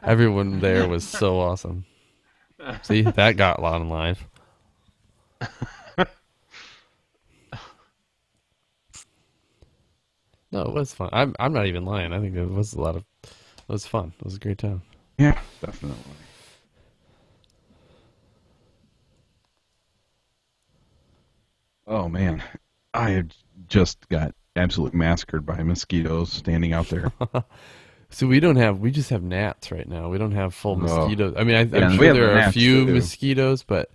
everyone there was so awesome. See, that got a lot in live. No, it was fun. I'm not even lying. I think it was it was fun. It was a great time. Yeah, definitely. Oh man, I had just got absolutely massacred by mosquitoes standing out there. So we just have gnats right now. We don't have full Oh, mosquitoes. I mean, I'm yeah, and we sure have the there are a gnats few too. mosquitoes, but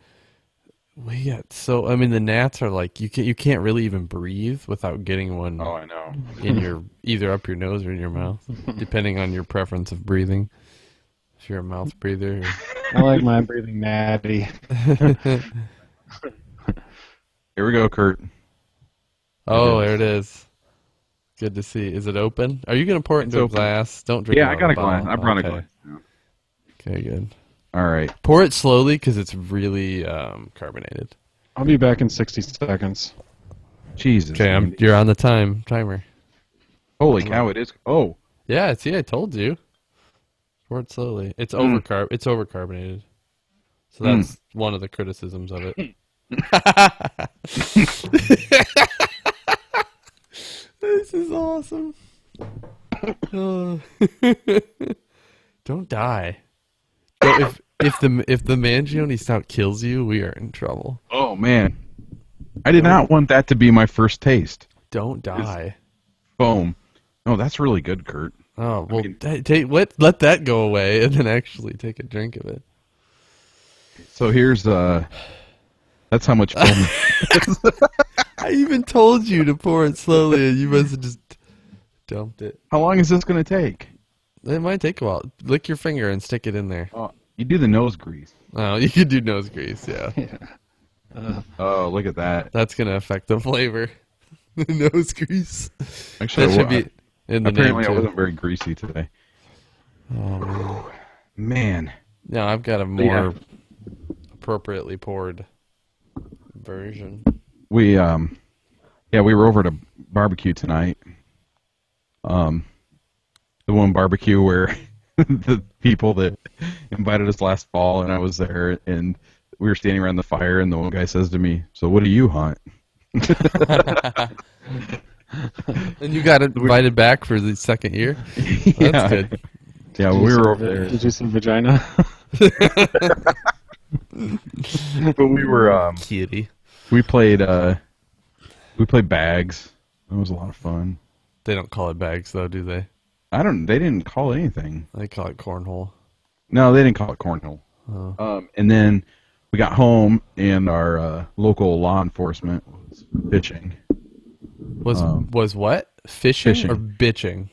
we got so. I mean, the gnats are like you can't really even breathe without getting Oh, one I know. in your either up your nose or in your mouth, depending on your preference of breathing. If you're a mouth breather. I like my breathing natty. Or... Here we go, Kurt. It Oh, there is. it is. Good to see. Is it open? Are you gonna pour it It's into a open. glass? Don't drink it Yeah, I out of got the a glass. bottle. I brought a Okay. glass. Now. Okay, good. All right. Pour it slowly because it's really carbonated. I'll be back in 60 seconds. Jesus, Okay, Andy. you're on the timer. Holy cow! It is. Oh, Yeah, see, I told you. Pour it slowly. It's It's over carbonated. So Mm. that's one of the criticisms of it. This is awesome. Oh. Don't die. If the Mangione Stout kills you, we are in trouble. oh man! I did not want that to be my first taste. Don't die. Foam. Oh, that's really good, Kurt. Oh well, mean- let that go away and then actually take a drink of it. So here's that's how much foam. I even told you to pour it slowly, and you must have just dumped it. How long is this going to take? It might take a while. Lick your finger and stick it in there. Oh, you do the nose grease. Oh, you could do nose grease, yeah. Oh, look at that. That's gonna affect the flavor. The nose grease. Actually, That should be in the apparently name I too. wasn't very greasy today. Oh, Man. no, I've got a more appropriately poured version. We we were over at a barbecue tonight. The one barbecue where the people that invited us last fall, and I was there, and we were standing around the fire, and the one guy says to me, "So what do you hunt?" And you got invited back for the second year? That's Yeah. good. Yeah, Did we you were see over there, Did you see vagina? but we were Kitty. we played bags. That was a lot of fun. They don't call it bags though, do they? They didn't call it anything. They call it cornhole. No, they didn't call it cornhole. Oh. And then we got home, and our local law enforcement was fishing. Was what? Fishing, Fishing. or bitching?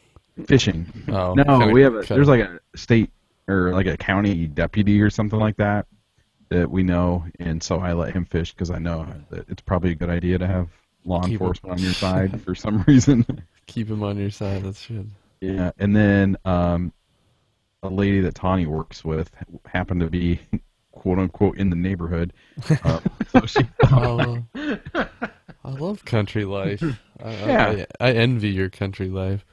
Fishing. Oh, No, kinda we have cut there's it. like a state or like a county deputy or something like that we know, and so I let him fish because I know that it's probably a good idea to have law Keep it- enforcement on your side for some reason. Keep him on your side. That's good. Yeah, and then a lady that Tawny works with happened to be quote unquote in the neighborhood. So she Oh, I love country life. Yeah. I envy your country life.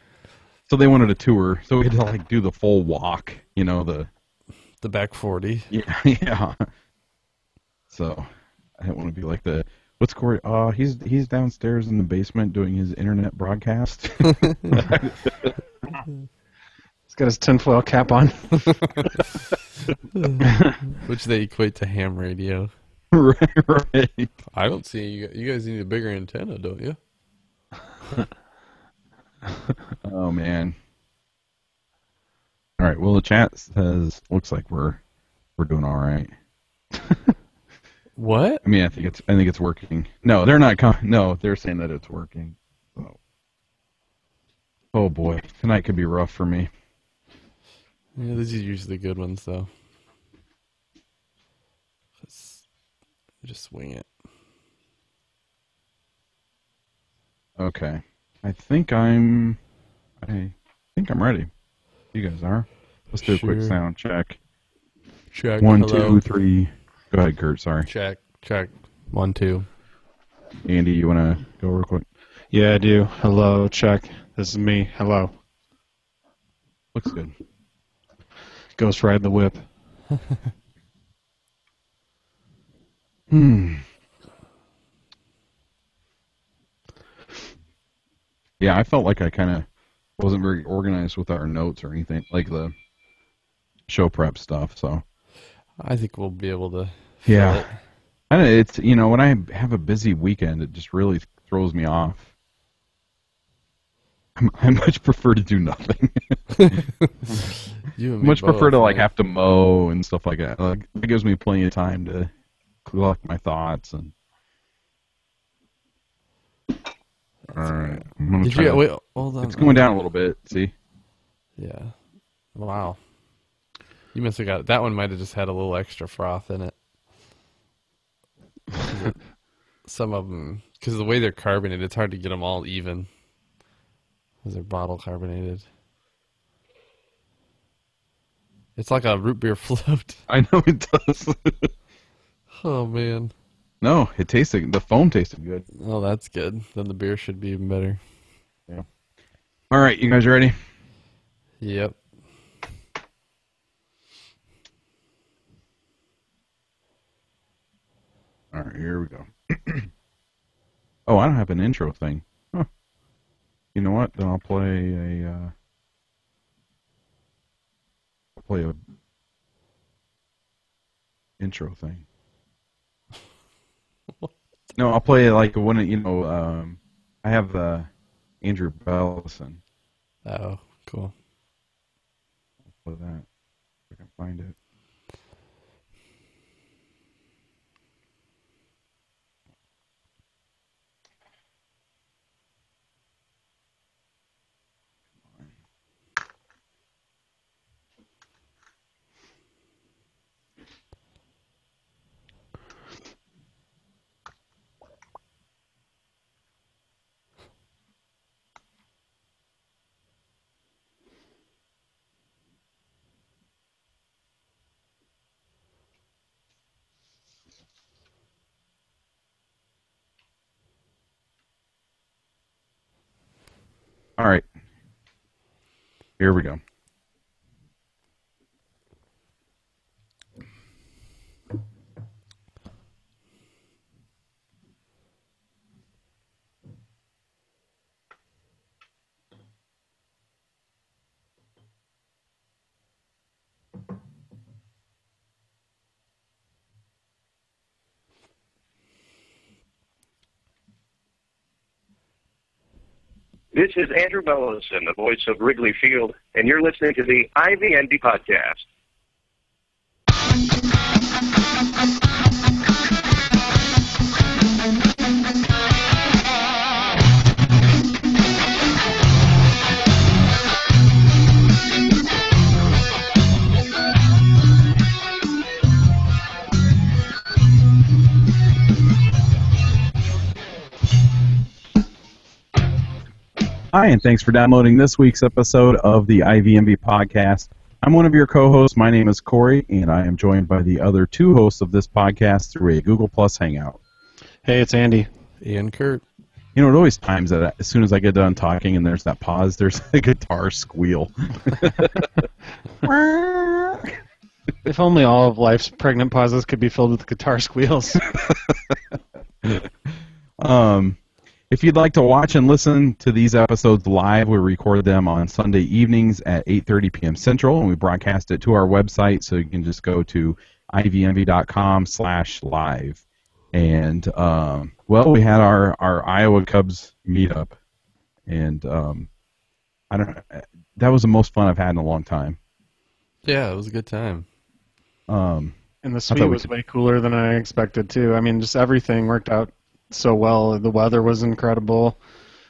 so they wanted a tour, so we had to like do the full walk, The back 40. yeah. So I don't want to be like what's Corey? He's downstairs in the basement doing his internet broadcast. He's got his tinfoil cap on. Which they equate to ham radio. right. I don't see you guys need a bigger antenna, don't you? Oh man. All right. Well, the chat says looks like we're doing all right. What? I mean, I think it's working. No, they're not. No, they're saying that it's working. So. Oh boy, tonight could be rough for me. Yeah, these are usually good ones though. Just swing it. Okay, I think I'm ready. You guys are. Let's do a quick Sure. sound check. Check. 1, Hello. 2, 3. Go ahead, Kurt. Sorry, Check. 1, 2. Andy. You want to go real quick? Yeah, I do. Hello, check. This is me. Hello. Looks good. Ghost Ride the Whip. Yeah, I felt like I kind of wasn't very organized with our notes or anything, like the show prep stuff. So I think we'll be able to fill yeah, it. it's when I have a busy weekend, it just really throws me off. I much prefer to do nothing. You and me Much prefer both, to like man. have to mow and stuff like that. Like it gives me plenty of time to collect my thoughts and. All right, I'm gonna Did try you to. wait? Hold on. It's going down a little bit. See? Yeah. Wow. You must have got that one. Might have just had a little extra froth in it. Some of them, because of the way they're carbonated, it's hard to get them all even. Because they're bottle carbonated. It's like a root beer float. I know it does. Oh man. No, it tasted. The foam tasted good. Oh, that's good. Then the beer should be even better. Yeah. All right, you guys ready? Yep. All right, here we go. Oh, I don't have an intro thing. Huh. You know what? Then I'll play a. Intro thing. No, I'll play like one. I have Andrew Bellison. Oh, cool. I'll play that if I can find it. All right, here we go. This is Andrew Bellison, the voice of Wrigley Field, and you're listening to the IVND podcast. Hi, and thanks for downloading this week's episode of the IVMV podcast. I'm one of your co-hosts. My name is Corey, and I am joined by the other two hosts of this podcast through a Google Plus Hangout. Hey, it's Andy. Ian Kurt. You know, it always times that as soon as I get done talking and there's that pause, there's a guitar squeal. If only all of life's pregnant pauses could be filled with guitar squeals. If you'd like to watch and listen to these episodes live, we record them on Sunday evenings at 8:30 p.m. Central, and we broadcast it to our website, so you can just go to ivmv.com/live. And, we had our Iowa Cubs meetup, and that was the most fun I've had in a long time. Yeah, it was a good time. And the suite was way cooler than I expected, too. I mean, just everything worked out so well. The weather was incredible.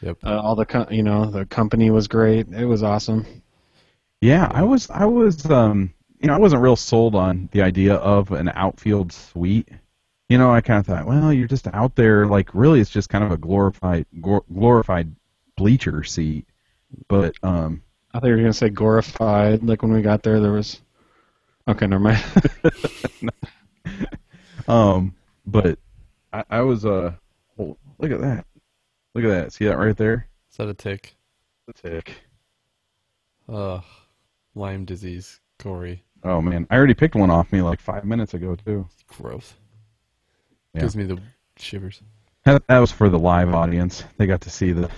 Yep. All the the company was great. It was awesome. Yeah, I wasn't real sold on the idea of an outfield suite. I kind of thought, well, you're just out there, like really, it's just kind of a glorified bleacher seat. But I thought you were gonna say glorified. Like when we got there was. Okay, never mind. But I was well, look at that. Look at that. See that right there? Is that a tick? The tick. Lyme disease, Corey. Oh man, I already picked one off me like 5 minutes ago too. Gross. Yeah. Gives me the shivers. That was for the live audience. They got to see the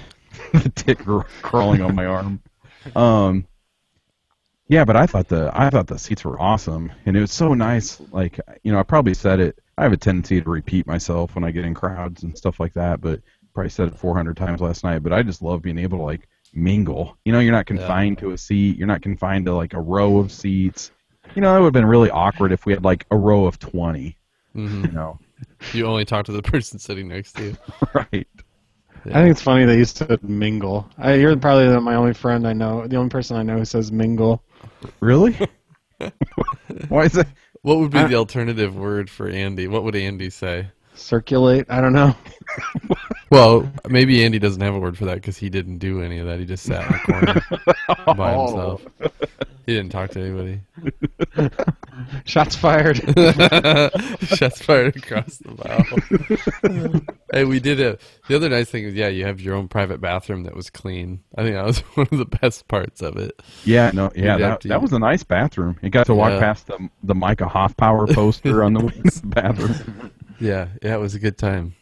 the tick crawling on my arm. Yeah, but I thought the seats were awesome, and it was so nice. Like, you know, I probably said it. I have a tendency to repeat myself when I get in crowds and stuff like that, but probably said it 400 times last night. But I just love being able to like mingle. You know, you're not confined to a seat. You're not confined to like a row of seats. You know, it would have been really awkward if we had like a row of 20. Mm-hmm. You know, you only talk to the person sitting next to you. Right. I think it's funny that you said mingle. You're probably my only friend I know, the only person I know who says mingle. Really? Why is that? What would be the alternative word for Andy? What would Andy say? Circulate? I don't know. Well, maybe Andy doesn't have a word for that because he didn't do any of that. He just sat in the corner by himself. He didn't talk to anybody. Shots fired. Shots fired across the bow. Hey, we did it. The other nice thing is, yeah, you have your own private bathroom that was clean. I think that was one of the best parts of it. Yeah, no, yeah, that was a nice bathroom. You got to walk past the Micah Hoffpower poster on the way to the bathroom. Yeah, it was a good time.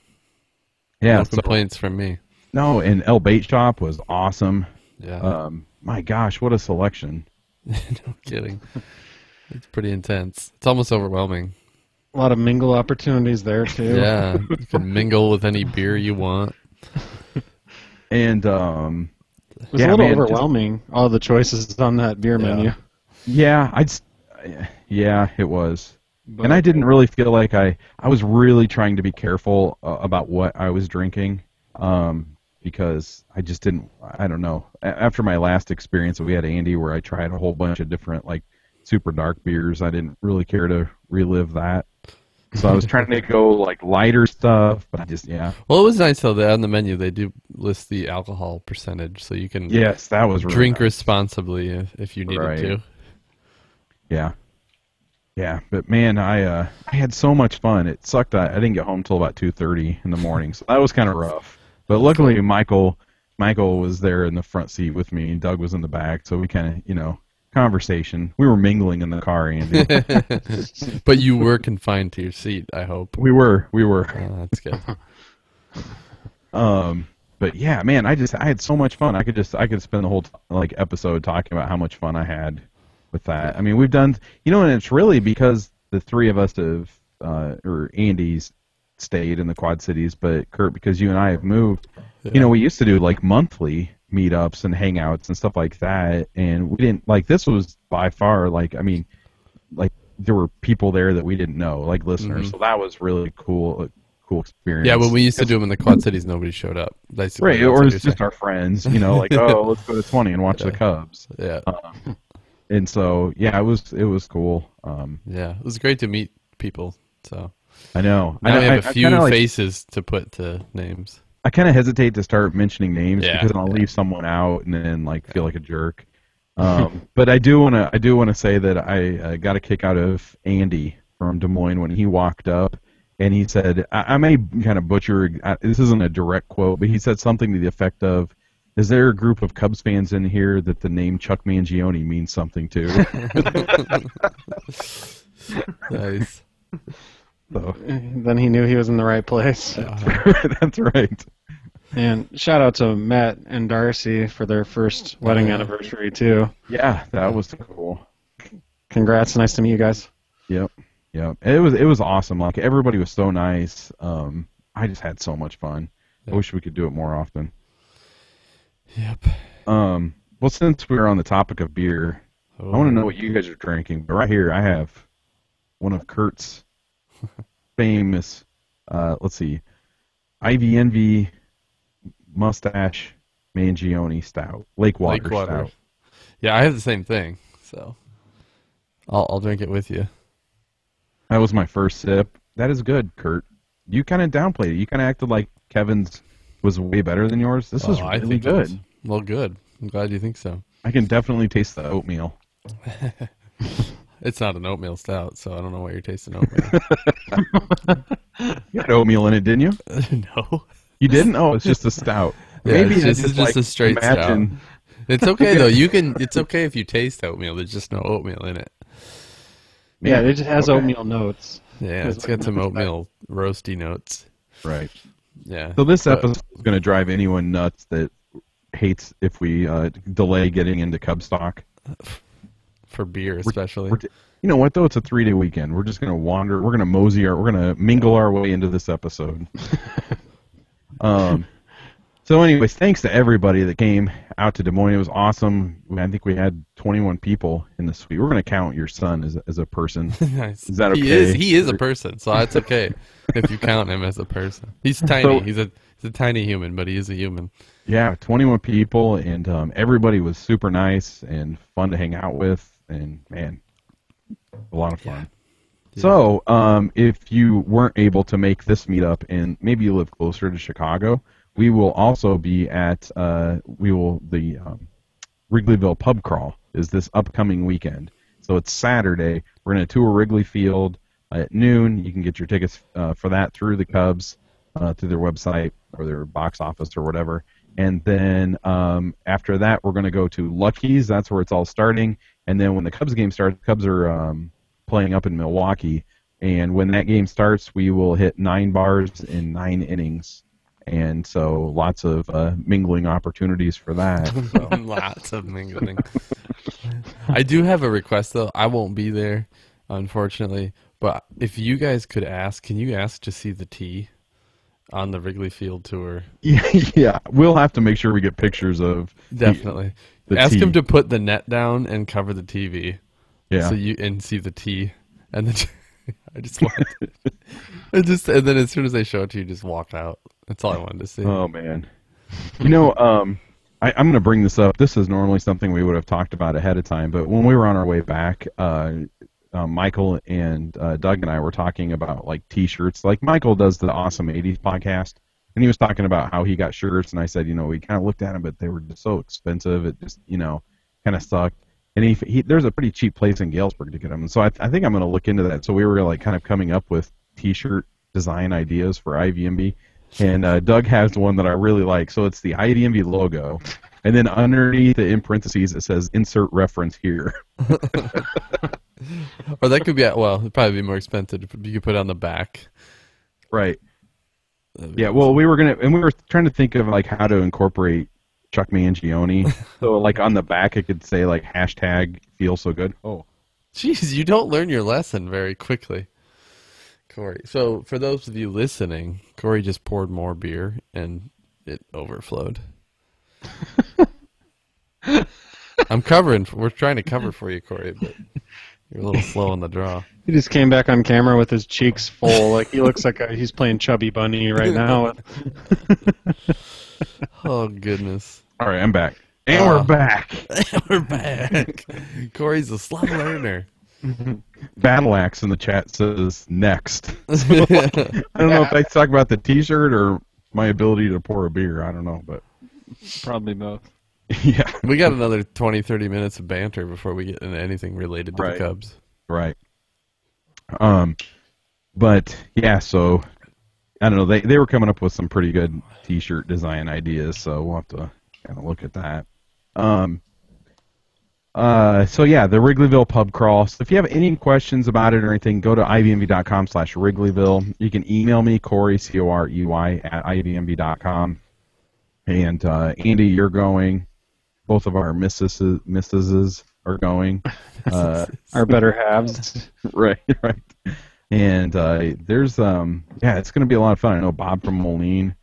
Yeah, no complaints from me. No, and El Bait Shop was awesome. Yeah. My gosh, what a selection. No kidding. It's pretty intense. It's almost overwhelming. A lot of mingle opportunities there, too. Yeah, you can mingle with any beer you want. And, it was a little overwhelming, all the choices on that beer menu. Yeah, yeah, it was. But, and I didn't really feel like I was really trying to be careful about what I was drinking, because I just didn't, I don't know. After my last experience that we had Andy where I tried a whole bunch of different, like, super dark beers, I didn't really care to relive that. So I was trying to go, like, lighter stuff, but I just, yeah. Well, it was nice, though, that on the menu they do list the alcohol percentage, so you can that was really drink nice. Responsibly if you needed to. Yeah. Yeah, but man, I had so much fun. It sucked. I didn't get home till about 2:30 in the morning, so that was kind of rough. But luckily, Michael was there in the front seat with me, and Doug was in the back, so we kind of, conversation. We were mingling in the car, Andy. But you were confined to your seat, I hope. We were. That's good. But yeah, man, I had so much fun. I could spend the whole episode talking about how much fun I had with that. I mean, we've done, and it's really because the three of us have, or Andy's stayed in the Quad Cities, but Kurt, because you and I have moved, we used to do like monthly meetups and hangouts and stuff like that, and we didn't, this was by far, there were people there that we didn't know, like listeners, so that was really cool experience. Yeah, when we used to do them in the Quad Cities, nobody showed up. Right, or it's just our friends, let's go to 20 and watch the Cubs. Yeah. And so, yeah, it was cool. Yeah, it was great to meet people. So I know. Now we have a few faces to put to names. I kind of hesitate to start mentioning names because I'll leave someone out and then feel like a jerk. But I do want to say that I got a kick out of Andy from Des Moines when he walked up and he said, I may kind of butcher, this isn't a direct quote, but he said something to the effect of, "Is there a group of Cubs fans in here that the name Chuck Mangione means something to?" Nice. So. Then he knew he was in the right place. That's right. And shout out to Matt and Darcy for their first wedding anniversary too. Yeah, that was cool. Congrats! Nice to meet you guys. Yep. It was awesome. Everybody was so nice. I just had so much fun. I wish we could do it more often. Yep. Well, since we're on the topic of beer, I want to know what you guys are drinking. But right here, I have one of Kurt's famous, Ivy Envy Mustache Mangione Stout, Lake Water Stout. Yeah, I have the same thing, so I'll drink it with you. That was my first sip. That is good, Kurt. You kind of downplayed it. You kind of acted like Kevin's was way better than yours. This is really good. Well, good. I'm glad you think so. I can definitely taste the oatmeal. It's not an oatmeal stout, so I don't know why you're tasting oatmeal. You had oatmeal in it, didn't you? No. You didn't? Oh, it's just a stout. Yeah, maybe it's just a straight stout. It's okay though. It's okay if you taste oatmeal. There's just no oatmeal in it. Yeah, it just has oatmeal notes. Yeah, it's got some oatmeal roasty notes. Right. Yeah. So this episode is going to drive anyone nuts that hates if we delay getting into Cub stock. For beer, especially. You know what, though? It's a 3-day weekend. We're just going to wander. We're going to we're going to mingle our way into this episode. So anyways, thanks to everybody that came out to Des Moines. It was awesome. I think we had 21 people in the suite. We're going to count your son as a person. Nice. Is that okay? He is a person, so it's okay if you count him as a person. He's tiny. He's a tiny human, but he is a human. Yeah, 21 people, and everybody was super nice and fun to hang out with, and man, a lot of fun. Yeah. So, if you weren't able to make this meetup, and maybe you live closer to Chicago, we will also be at the Wrigleyville Pub Crawl is this upcoming weekend. So it's Saturday. We're going to tour Wrigley Field at noon. You can get your tickets for that through the Cubs, through their website or their box office or whatever. And then after that, we're going to go to Lucky's. That's where it's all starting. And then when the Cubs game starts, the Cubs are playing up in Milwaukee. And when that game starts, we will hit 9 bars in 9 innings. And so lots of mingling opportunities for that. So. Lots of mingling. I do have a request, though. I won't be there, unfortunately. But if you guys could ask, can you ask to see the tee on the Wrigley Field tour? Yeah. We'll have to make sure we get pictures of definitely. The ask tee. him to put the net down and cover the TV. Yeah. So you and see the tee, and then I just want and then as soon as they show it to you, just walk out. That's all I wanted to see. Oh man, you know, I'm going to bring this up. This is normally something we would have talked about ahead of time, but when we were on our way back, Michael and Doug and I were talking about like T-shirts. Like Michael does the Awesome '80s podcast, and he was talking about how he got shirts, and I said, we kind of looked at them, but they were just so expensive. It just, kind of sucked. And there's a pretty cheap place in Galesburg to get them, and so I think I'm going to look into that. So we were like kind of coming up with T-shirt design ideas for IVMB. And Doug has one that I really like. So it's the IDMV logo, and then underneath it, in parentheses, it says "Insert reference here." Or that could be it'd probably be more expensive. You could put it on the back. Right. Yeah. Well, we were trying to think of like how to incorporate Chuck Mangione. So like on the back, it could say like #Feel So Good. Oh. Jeez, you don't learn your lesson very quickly, Corey. So for those of you listening, Corey just poured more beer and it overflowed. We're trying to cover for you, Corey, but you're a little slow on the draw. He just came back on camera with his cheeks full. Like he looks like he's playing Chubby Bunny right now. Oh, goodness. All right, I'm back. And we're back. We're back. Corey's a slow learner. Battle Axe in the chat says next. So, I don't know if they talk about the T-shirt or my ability to pour a beer. I don't know, but probably both. Yeah, we got another 20-30 minutes of banter before we get into anything related to the Cubs. Right. But yeah, so I don't know. They were coming up with some pretty good T-shirt design ideas, so we'll have to kind of look at that. So yeah, the Wrigleyville Pub Crawl. So if you have any questions about it or anything, go to ivmb.com/Wrigleyville. You can email me, Corey, Corey, @ivmb.com. And Andy, you're going. Both of our missuses are going. Our better halves. Right. And there's it's going to be a lot of fun. I know Bob from Moline,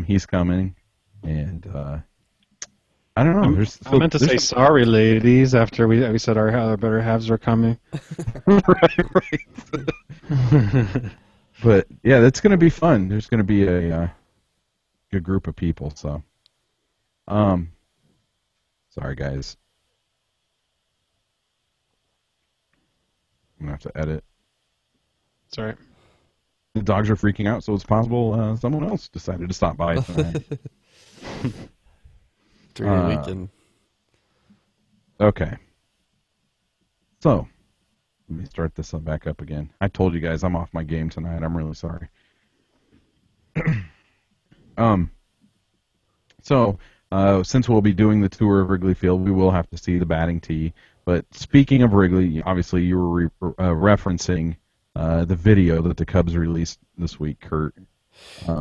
he's coming, and I don't know. I meant to say sorry, ladies, after we said our better halves are coming. right. But yeah, that's going to be fun. There's going to be a good group of people. So, sorry guys, I'm gonna have to edit. Sorry. The dogs are freaking out, so it's possible someone else decided to stop by tonight. 3-day weekend. Okay. So, let me start this back up again. I told you guys I'm off my game tonight. I'm really sorry. So, since we'll be doing the tour of Wrigley Field, we will have to see the batting tee. But speaking of Wrigley, obviously you were referencing the video that the Cubs released this week, Kurt.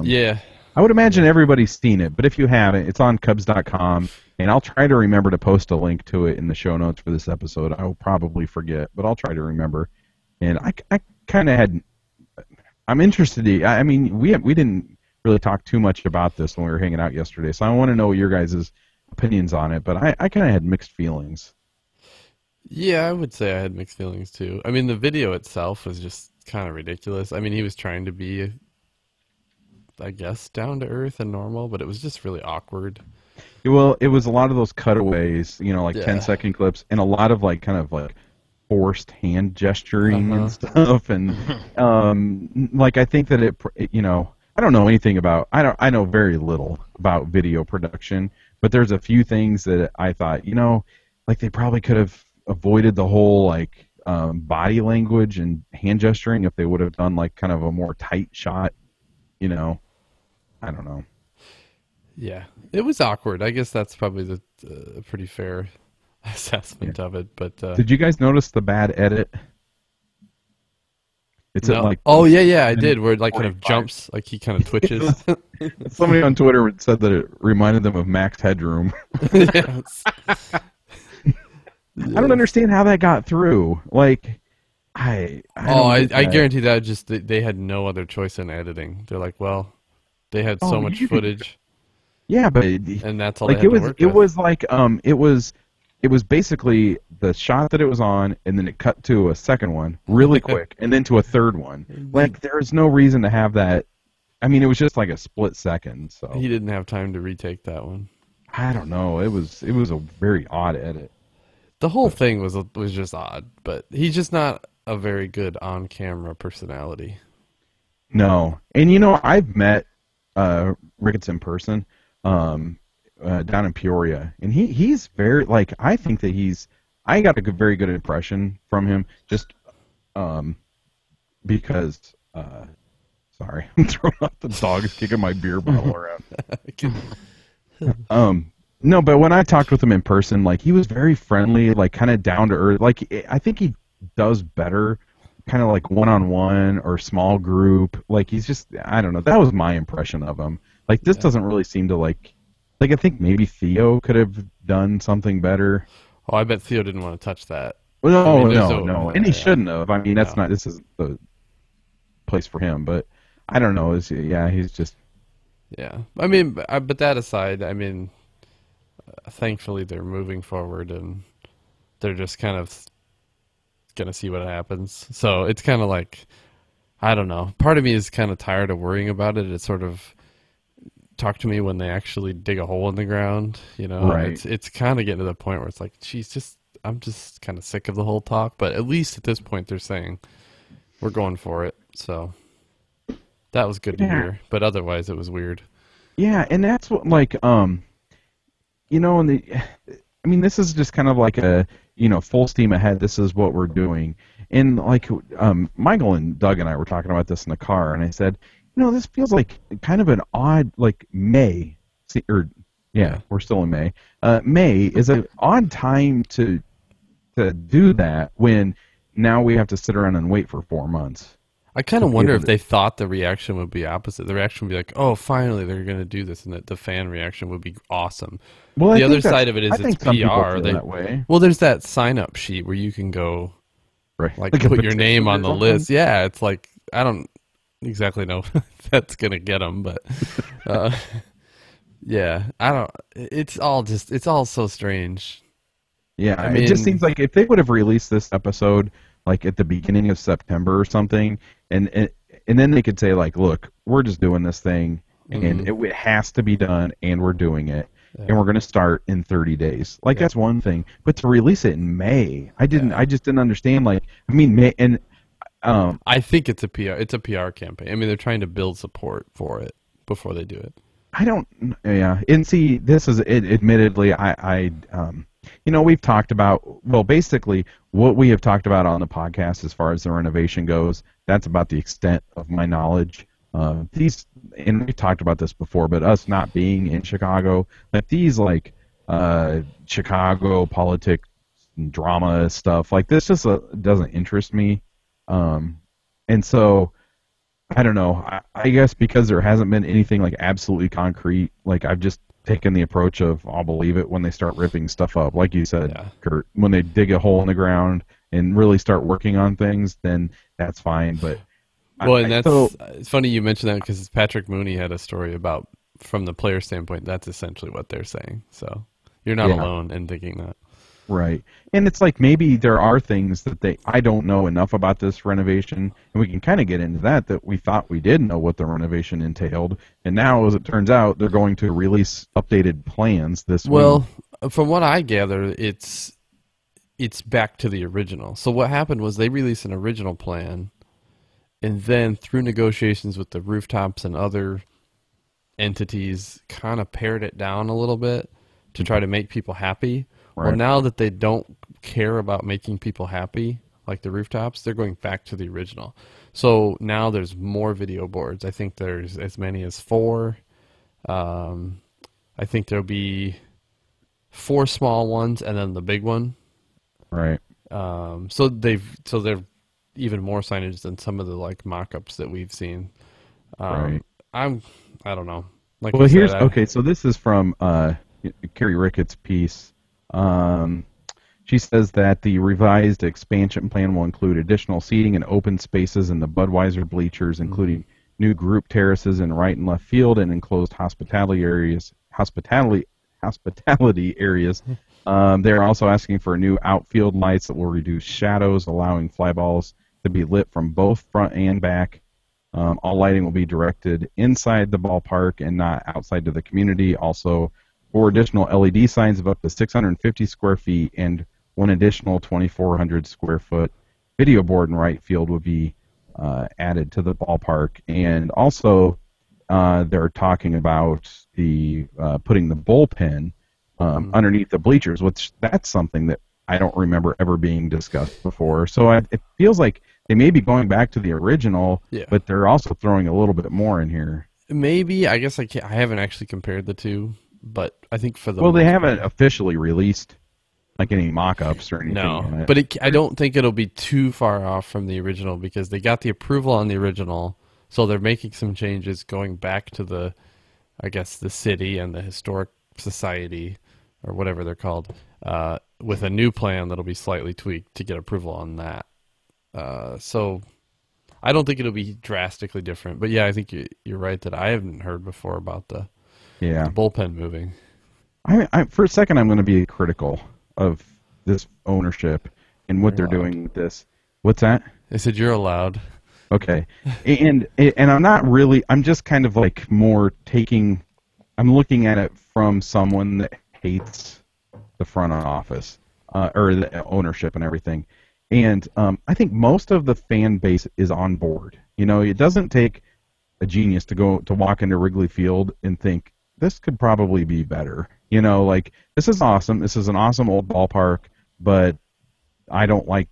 Yeah. I would imagine everybody's seen it, but if you haven't, it's on Cubs.com, and I'll try to remember to post a link to it in the show notes for this episode. I will probably forget, but I'll try to remember. And I kind of had, I'm interested. I mean, we didn't really talk too much about this when we were hanging out yesterday, so I want to know your guys' opinions on it. But I kind of had mixed feelings. Yeah, I would say I had mixed feelings too. I mean, the video itself was just kind of ridiculous. I mean, he was trying to be, I guess, down to earth and normal, but it was just really awkward. Well, it was a lot of those cutaways, like 10-second clips, and a lot of kind of forced hand gesturing and stuff, and I think that I don't know anything about. I know very little about video production, but there's a few things that I thought, they probably could have avoided the whole body language and hand gesturing if they would have done kind of a more tight shot, I don't know. Yeah, it was awkward. I guess that's probably the pretty fair assessment of it. But did you guys notice the bad edit? It's no. at I did. Where it kind of jumps, he kind of twitches. Somebody on Twitter said that it reminded them of Max Headroom. Yes. I don't understand how that got through. I guarantee that just they had no other choice in editing. They're like, well, they had so much footage. Yeah, but and that's all they had to work with. It was basically the shot that it was on, and then it cut to a second one really quick, and then to a third one. There's no reason to have that. I mean, it was just a split second. So he didn't have time to retake that one. I don't know. It was a very odd edit. The whole thing was just odd, but he's just not a very good on-camera personality. No, and I've met Ricketts in person down in Peoria, and he's very I think that I got a very good impression from him just because sorry, I'm throwing out the dog kicking my beer bottle around. No, but when I talked with him in person, he was very friendly, kind of down to earth. I think he does better, kind of one-on-one or small group. He's just, I don't know. That was my impression of him. This doesn't really seem to I think maybe Theo could have done something better. Oh, I bet Theo didn't want to touch that. Well, no, and he shouldn't have. I mean, this is the place for him. But I don't know. He's just. Yeah, I mean, but that aside, I mean. Thankfully, they're moving forward, and they're just kind of gonna see what happens. So it's kind of I don't know. Part of me is kind of tired of worrying about it. It's sort of talk to me when they actually dig a hole in the ground. Right. It's kind of getting to the point where it's geez, I'm just kind of sick of the whole talk. But at least at this point, they're saying we're going for it. So that was good to hear. But otherwise, it was weird. Yeah, and that's what this is just kind of a, full steam ahead. This is what we're doing. And Michael and Doug and I were talking about this in the car, and I said, this feels like kind of an odd, May. We're still in May. May is an odd time to do that when now we have to sit around and wait for 4 months. I kind of wonder if they thought the reaction would be opposite. The reaction would be oh, finally they're going to do this, and that the fan reaction would be awesome. Well, the other side of it is it's PR. That way. Well, there's that sign-up sheet where you can go, right. Put your name on the list. Yeah, it's I don't exactly know if that's going to get them, but yeah, I don't. It's all so strange. Yeah, I mean, it just seems like if they would have released this episode at the beginning of September or something, and then they could say look, we're just doing this thing, and it has to be done, and we're doing it, and we're going to start in 30 days. That's one thing, but to release it in May, I just didn't understand. May, and I think it's a PR campaign. I mean, they're trying to build support for it before they do it. I don't. Yeah, and see, this is admittedly, we've talked about, basically what we have talked about on the podcast as far as the renovation goes. That's about the extent of my knowledge. And we've talked about this before, but us not being in Chicago, these Chicago politics and drama stuff. Like this just doesn't interest me. And so I don't know. I guess because there hasn't been anything like absolutely concrete, like I've just taken the approach of I'll believe it when they start ripping stuff up. Like you said, Yeah. Kurt, when they dig a hole in the ground and really start working on things, then that's fine. But well, and it's funny you mentioned that because Patrick Mooney had a story about from the player standpoint. That's essentially what they're saying. So you're not alone in thinking that. Right. And it's like maybe there are things that I don't know enough about this renovation, and we can kind of get into that we thought we did know what the renovation entailed, and now, as it turns out, they're going to release updated plans this week. Well, from what I gather, it's back to the original. So what happened was they released an original plan, and then through negotiations with the rooftops and other entities, kind of pared it down a little bit to try to make people happy. Right. Well, now that they don't care about making people happy, like the rooftops, they're going back to the original. So now there's more video boards. I think there's as many as 4. I think there'll be 4 small ones and then the big one. Right. So they're even more signage than some of the like mock-ups that we've seen. Right. I don't know. Like well, here's okay. So this is from Carrie Ricketts' piece. She says that the revised expansion plan will include additional seating and open spaces in the Budweiser bleachers, including new group terraces in right and left field and enclosed hospitality areas. They're also asking for new outfield lights that will reduce shadows, allowing fly balls to be lit from both front and back. All lighting will be directed inside the ballpark and not outside to the community. Also, 4 additional LED signs of up to 650 square feet and 1 additional 2,400 square foot video board in right field would be added to the ballpark. And also, they're talking about the putting the bullpen underneath the bleachers, which that's something that I don't remember ever being discussed before. So it feels like they may be going back to the original, but they're also throwing a little bit more in here. Maybe. I guess I haven't actually compared the two, but I think for the... Well, they haven't officially released like any mock-ups or anything. No, but I don't think it'll be too far off from the original because they got the approval on the original, so they're making some changes going back to the, I guess, the city and the historic society or whatever they're called, with a new plan that'll be slightly tweaked to get approval on that. So I don't think it'll be drastically different. But yeah, I think you're right that I haven't heard before about the bullpen moving. For a second, I'm going to be critical of this ownership and what they're doing with this. What's that? They said you're allowed. Okay. and I'm not really, I'm just kind of like I'm looking at it from someone that hates the front office or the ownership and everything. And I think most of the fan base is on board. You know, it doesn't take a genius to walk into Wrigley Field and think, this could probably be better. You know, like, this is awesome. This is an awesome old ballpark, but I don't like,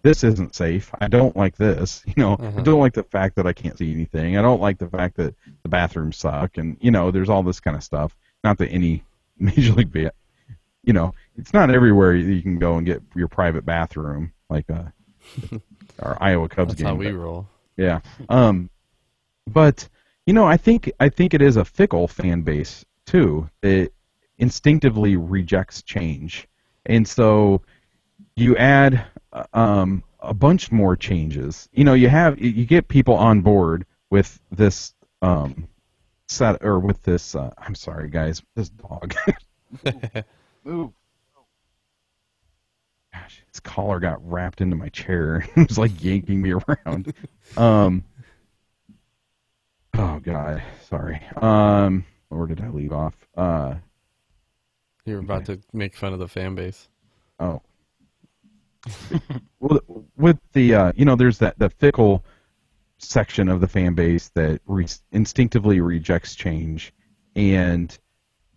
this isn't safe. I don't like this. I don't like the fact that I can't see anything. I don't like the fact that the bathrooms suck. And, there's all this kind of stuff. Not that any Major League, it's not everywhere you can go and get your private bathroom, like our Iowa Cubs game. That's how we roll. Yeah. But, I think it is a fickle fan base, too. It instinctively rejects change. And so you add a bunch more changes. You get people on board with this I'm sorry, guys, this dog. Move. Gosh, his collar got wrapped into my chair. It was like yanking me around. Oh God, sorry. Where did I leave off? You were about to make fun of the fan base. Oh. Well, with the there's the fickle section of the fan base that instinctively rejects change, and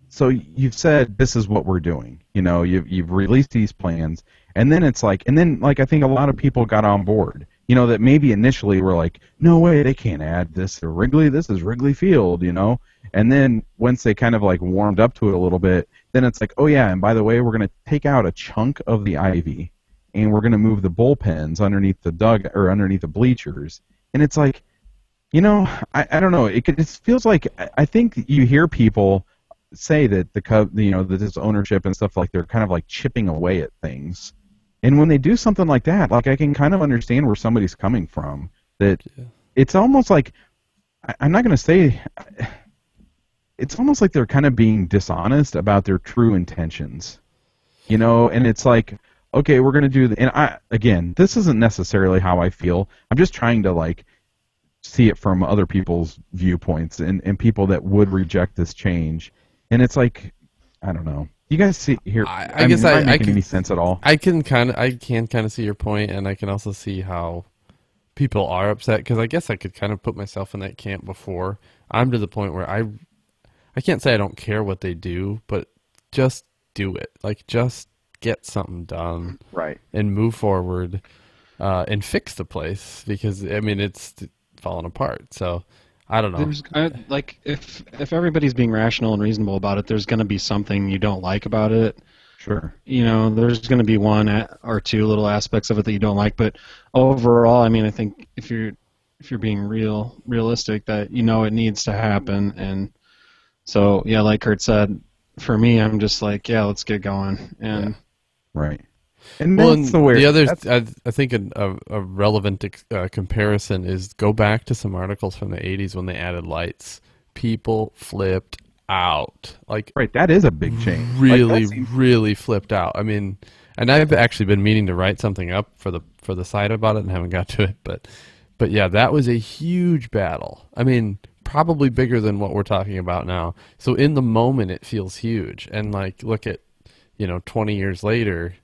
so you've said this is what we're doing. You've released these plans, and then I think a lot of people got on board. That maybe initially were like, no way, they can't add this to Wrigley. This is Wrigley Field, And then once they kind of like warmed up to it a little bit, then it's like, oh yeah, and by the way, we're going to take out a chunk of the ivy, and we're going to move the bullpens underneath the bleachers, and it's like, I don't know. It feels like I think you hear people say that that this ownership and stuff, like they're kind of like chipping away at things, and when they do something like that, like I can kind of understand where somebody's coming from. That it's almost like I'm not going to say. It's almost like they're kind of being dishonest about their true intentions, and it's like, okay, we're going to do and again, this isn't necessarily how I feel. I'm just trying to like see it from other people's viewpoints and people that would reject this change. And it's like, I don't know. You guys see here? I guess am I making any sense at all? I can kind of see your point, and I can also see how people are upset, because I guess I could kind of put myself in that camp before. I'm to the point where I can't say I don't care what they do, but just do it. Like, just get something done, right, and move forward, and fix the place, because I mean it's falling apart. So I don't know. Like if everybody's being rational and reasonable about it, there's going to be something you don't like about it. Sure. There's going to be one or two little aspects of it that you don't like, but overall, I mean, I think if you're being realistic, that it needs to happen. And so yeah, like Kurt said, for me, I'm just like, yeah, let's get going. And right. And the other, I think a relevant comparison is go back to some articles from the 80s when they added lights. People flipped out. Like, right, that is a big change. Really flipped out. I mean, and I've actually been meaning to write something up for the site about it and haven't got to it. But yeah, that was a huge battle. I mean, probably bigger than what we're talking about now. So in the moment, it feels huge. And like, look at 20 years later.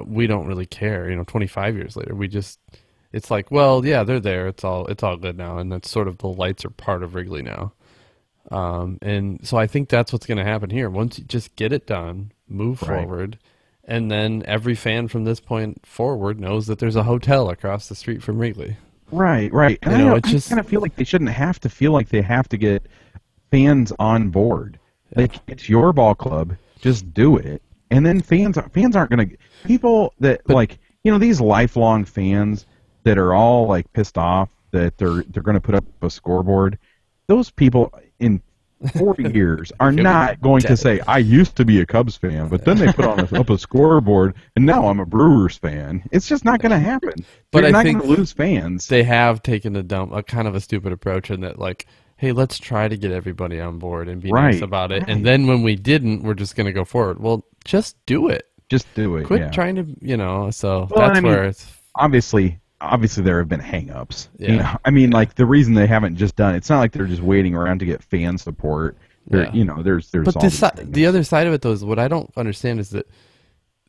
We don't really care, 25 years later. It's like, well, yeah, they're there. It's all good now. And that's sort of, the lights are part of Wrigley now. And so I think that's what's going to happen here. Once you just get it done, move forward, and then every fan from this point forward knows that there's a hotel across the street from Wrigley. Right. And I kind of feel like they shouldn't have to feel like they have to get fans on board. Yeah. Like, it's your ball club. Just do it. And then fans aren't going to... People that, these lifelong fans that are all, like, pissed off that they're going to put up a scoreboard, those people in 40 years are not going to say, I used to be a Cubs fan, but then they put up a scoreboard, and now I'm a Brewers fan. It's just not going to happen. But you're I not think going to lose fans. They have taken a kind of a stupid approach in that, like, hey, let's try to get everybody on board and be nice about it. Right. And then when we didn't, we're just going to go forward. Well, just do it. Just do it. Quit trying to, so that's where it's... Obviously there have been hang-ups. Yeah. I mean, like, the reason they haven't just done it's not like they're just waiting around to get fan support. There's but the other side of it, though, is what I don't understand is that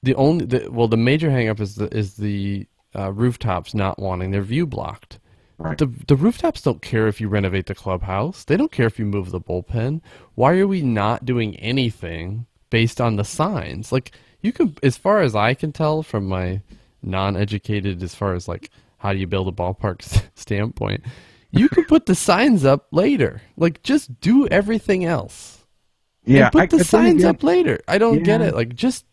the major hang-up is the rooftops not wanting their view blocked. Right. The rooftops don't care if you renovate the clubhouse. They don't care if you move the bullpen. Why are we not doing anything based on the signs? Like, you can, as far as I can tell from my non-educated, as far as like how do you build a ballpark standpoint, you can put the signs up later. Like, just do everything else. Yeah, and put the signs up later. I don't get it. Like, just...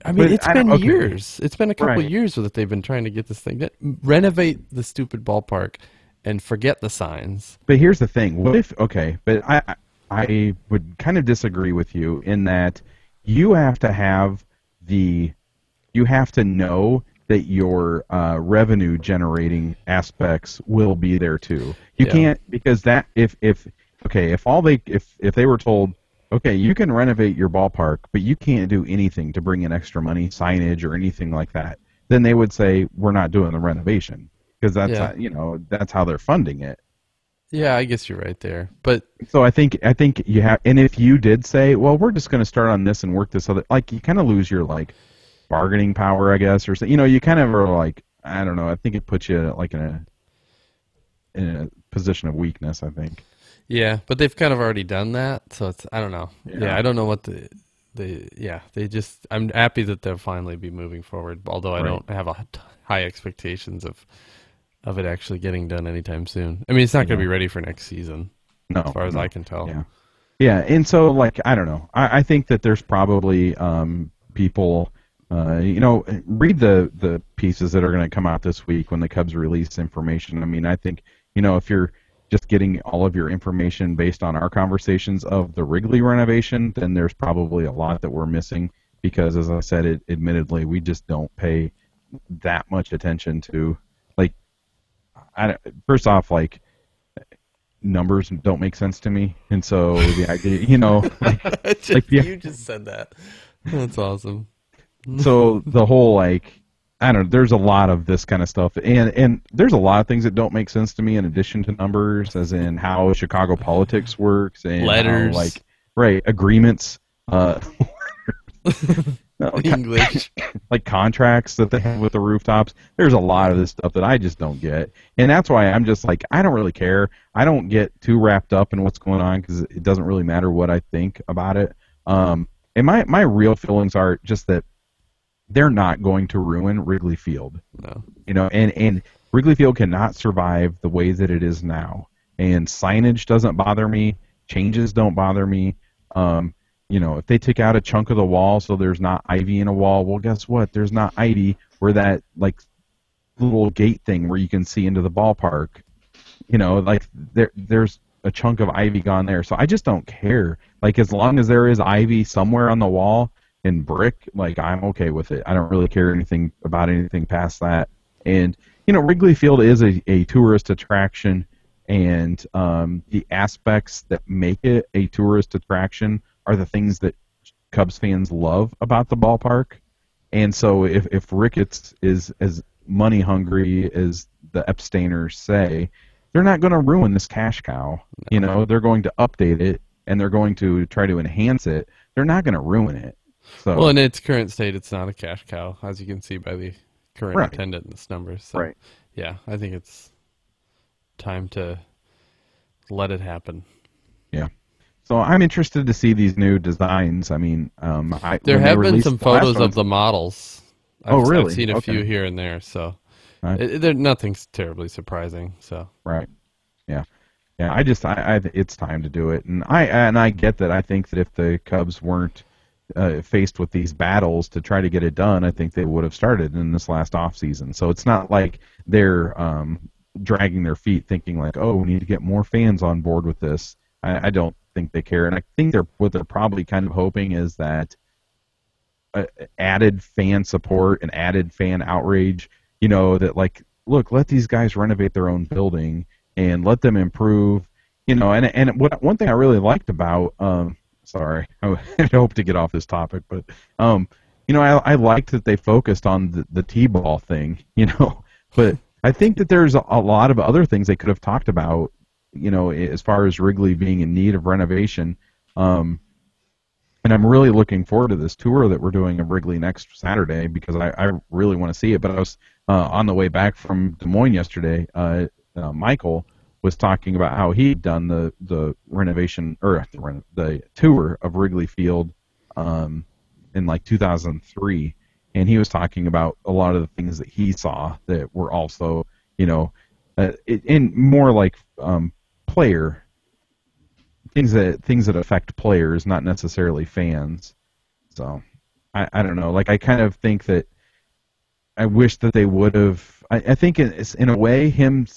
I mean, it's been years. It's been a couple years that they've been trying to get this thing. Renovate the stupid ballpark and forget the signs. But here's the thing. What if... Okay, but I would kind of disagree with you in that you have to have you have to know that your revenue generating aspects will be there too. You can't, because that if they were told, okay, you can renovate your ballpark, but you can't do anything to bring in extra money, signage or anything like that, then they would say we're not doing the renovation, because that's that's how they're funding it. Yeah, I guess you're right there. But so I think you have, and if you did say, well, we're just going to start on this and work this other, like, you kind of lose your like bargaining power, I guess, or you kind of are like, I don't know. I think it puts you like in a position of weakness, I think. Yeah, but they've kind of already done that, so it's, I don't know. Yeah, I don't know what they just, I'm happy that they'll finally be moving forward, although I don't have high expectations of it actually getting done anytime soon. I mean, it's not going to be ready for next season, as far as I can tell. Yeah, and so like I don't know. I think that there's probably people. Read the pieces that are going to come out this week when the Cubs release information. I mean, I think if you're just getting all of your information based on our conversations of the Wrigley renovation, then there's probably a lot that we're missing because, as I said, admittedly, we just don't pay that much attention to like. First off, like numbers don't make sense to me, and so the idea, You just said that. That's awesome. So the whole like I don't know, there's a lot of this kind of stuff and there's a lot of things that don't make sense to me in addition to numbers, as in how Chicago politics works and letters, how, agreements, English, like contracts that they have with the rooftops. There's a lot of this stuff that I just don't get, and that's why I'm just like I don't really care. I don't get too wrapped up in what's going on because it doesn't really matter what I think about it. And my real feelings are just that they're not going to ruin Wrigley Field. No. And Wrigley Field cannot survive the way that it is now. And signage doesn't bother me. Changes don't bother me. If they take out a chunk of the wall so there's not ivy in a wall, well, guess what? There's not ivy where that little gate thing where you can see into the ballpark. There's a chunk of ivy gone there. So I just don't care. Like as long as there is ivy somewhere on the wall, in brick, I'm okay with it. I don't really care about anything past that. And Wrigley Field is a tourist attraction, and the aspects that make it a tourist attraction are the things that Cubs fans love about the ballpark. And so if Ricketts is as money hungry as the Epsteiners say, they're not going to ruin this cash cow. No. They're going to update it and they're going to try to enhance it. They're not going to ruin it. So, well, in its current state, it's not a cash cow, as you can see by the current attendance numbers. So, yeah, I think it's time to let it happen. Yeah. So I'm interested to see these new designs. I mean, there have been some photos of the models. Really? I've seen a few here and there, so nothing's terribly surprising. So right. Yeah. Yeah. It's time to do it, and I get that. I think that if the Cubs weren't faced with these battles to try to get it done, I think they would have started in this last off season. So it's not like they're dragging their feet, thinking like, "Oh, we need to get more fans on board with this." I don't think they care, and I think what they're probably kind of hoping is that added fan support and added fan outrage. That look, let these guys renovate their own building and let them improve. And one thing I really liked about sorry, I hope to get off this topic, but I liked that they focused on the T-ball thing, but I think that there's a lot of other things they could have talked about, as far as Wrigley being in need of renovation. And I'm really looking forward to this tour that we're doing of Wrigley next Saturday because I really want to see it. But I was on the way back from Des Moines yesterday. Michael was talking about how he'd done the renovation or the tour of Wrigley Field in 2003, and he was talking about a lot of the things that he saw that were also in more like player things that affect players, not necessarily fans. So I don't know. I kind of think that I wish that they would have. I think it's in a way him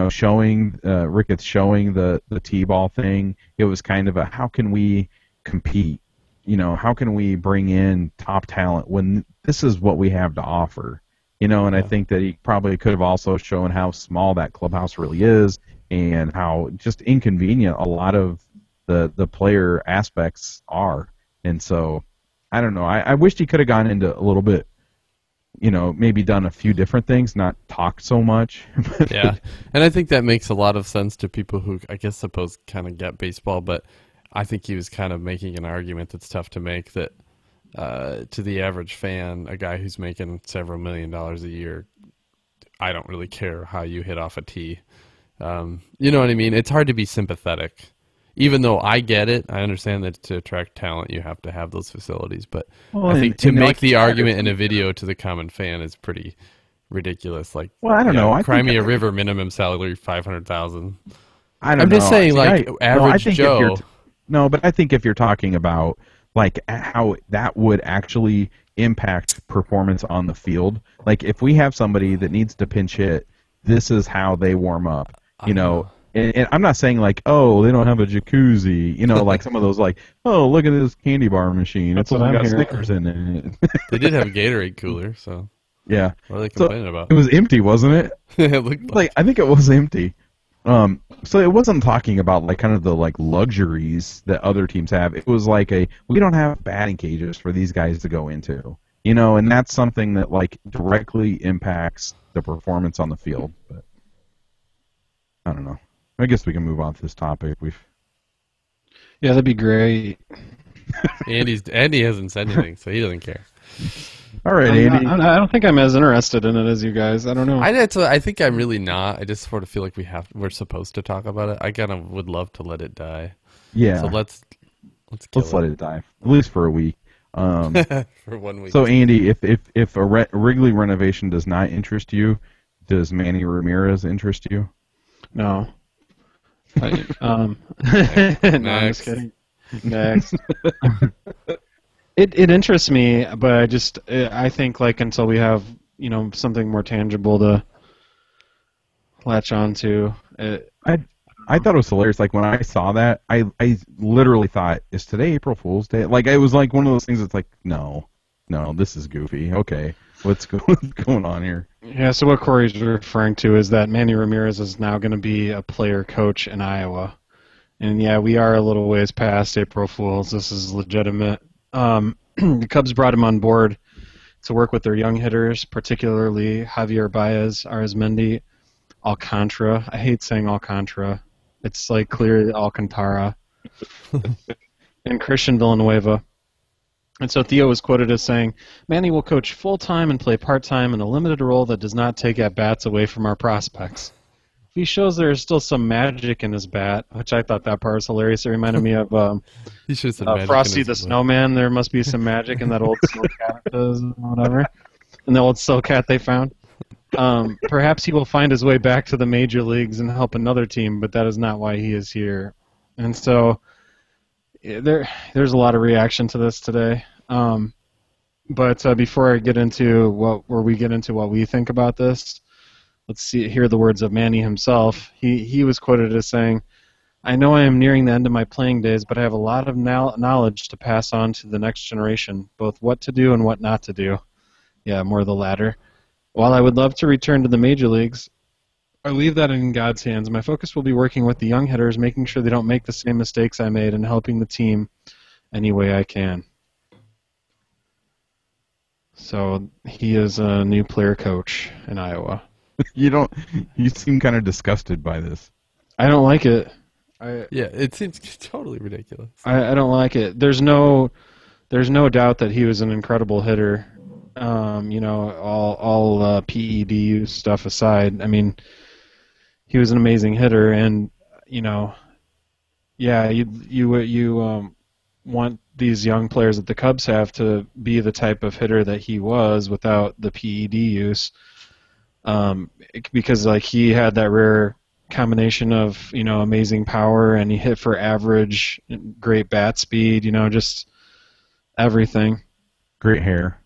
showing Ricketts showing the T-ball thing. It was kind of a how can we compete? How can we bring in top talent when this is what we have to offer? And I think that he probably could have also shown how small that clubhouse really is and how just inconvenient a lot of the player aspects are. And so I don't know. I wished he could have gone into a little bit. Maybe done a few different things, not talk so much. Yeah, and I think that makes a lot of sense to people who, I guess, suppose kind of get baseball, but I think he was kind of making an argument that's tough to make that to the average fan, a guy who's making several $1 million a year, I don't really care how you hit off a tee. You know what I mean? It's hard to be sympathetic. Even though I get it, I understand that to attract talent, you have to have those facilities. But I think to make the argument in a video to the common fan is pretty ridiculous. I don't know. Cry me a river, minimum salary $500,000. I don't know. I'm just saying, average Joe. No, but I think if you're talking about like how that would actually impact performance on the field, like if we have somebody that needs to pinch hit, this is how they warm up. You know, and I'm not saying like, oh, they don't have a jacuzzi. You know, like some of those like, oh, look at this candy bar machine. It's only got Snickers in it. They did have a Gatorade cooler, so yeah. what are they complaining about? It was empty, wasn't it? It looked Like I think it was empty. So it wasn't talking about like kind of the like luxuries that other teams have. It was like we don't have batting cages for these guys to go into, you know, and that's something that like directly impacts the performance on the field. But I don't know. I guess we can move on to this topic. Yeah, that'd be great. Andy hasn't said anything, so he doesn't care. All right, Andy. I don't think I'm as interested in it as you guys. I don't know. I think I'm really not. I just sort of feel like we're supposed to talk about it. I kind of would love to let it die. Yeah. So let's let it die, at least for a week. For 1 week. So Andy, if a Wrigley renovation does not interest you, does Manny Ramirez interest you? No. No, I'm just kidding. Next. It interests me, but I think like until we have something more tangible to latch on to. I thought it was hilarious. Like when I saw that, I literally thought, is today April Fool's Day? Like it was like one of those things that's like, no, this is goofy. Okay, what's going on here? Yeah, so what Corey's referring to is that Manny Ramirez is now going to be a player coach in Iowa. And yeah, we are a little ways past April Fool's. This is legitimate. The Cubs brought him on board to work with their young hitters, particularly Javier Baez, Arizmendi, Alcantara. I hate saying Alcantara. It's like clearly Alcantara. And Christian Villanueva. And so Theo was quoted as saying, Manny will coach full-time and play part-time in a limited role that does not take at-bats away from our prospects. If he shows there is still some magic in his bat, which I thought that part was hilarious. It reminded me of Frosty the Snowman. There must be some magic in that old snow cat whatever. And the old still cat they found. Perhaps he will find his way back to the major leagues and help another team, but that is not why he is here. And so there's a lot of reaction to this today. But before I get into what we think about this, let's hear the words of Manny himself. He was quoted as saying, I know I am nearing the end of my playing days, but I have a lot of knowledge to pass on to the next generation, both what to do and what not to do. Yeah, more the latter. While I would love to return to the major leagues, I leave that in God's hands. My focus will be working with the young hitters, making sure they don't make the same mistakes I made, and helping the team any way I can. So he is a new player coach in Iowa. You seem kind of disgusted by this. I don't like it. Yeah, it seems totally ridiculous. I don't like it. There's no doubt that he was an incredible hitter. All PED use stuff aside, I mean, he was an amazing hitter, and you want these young players that the Cubs have to be the type of hitter that he was without the PED use, because like he had that rare combination of amazing power, and he hit for average, great bat speed, just everything. Great hair.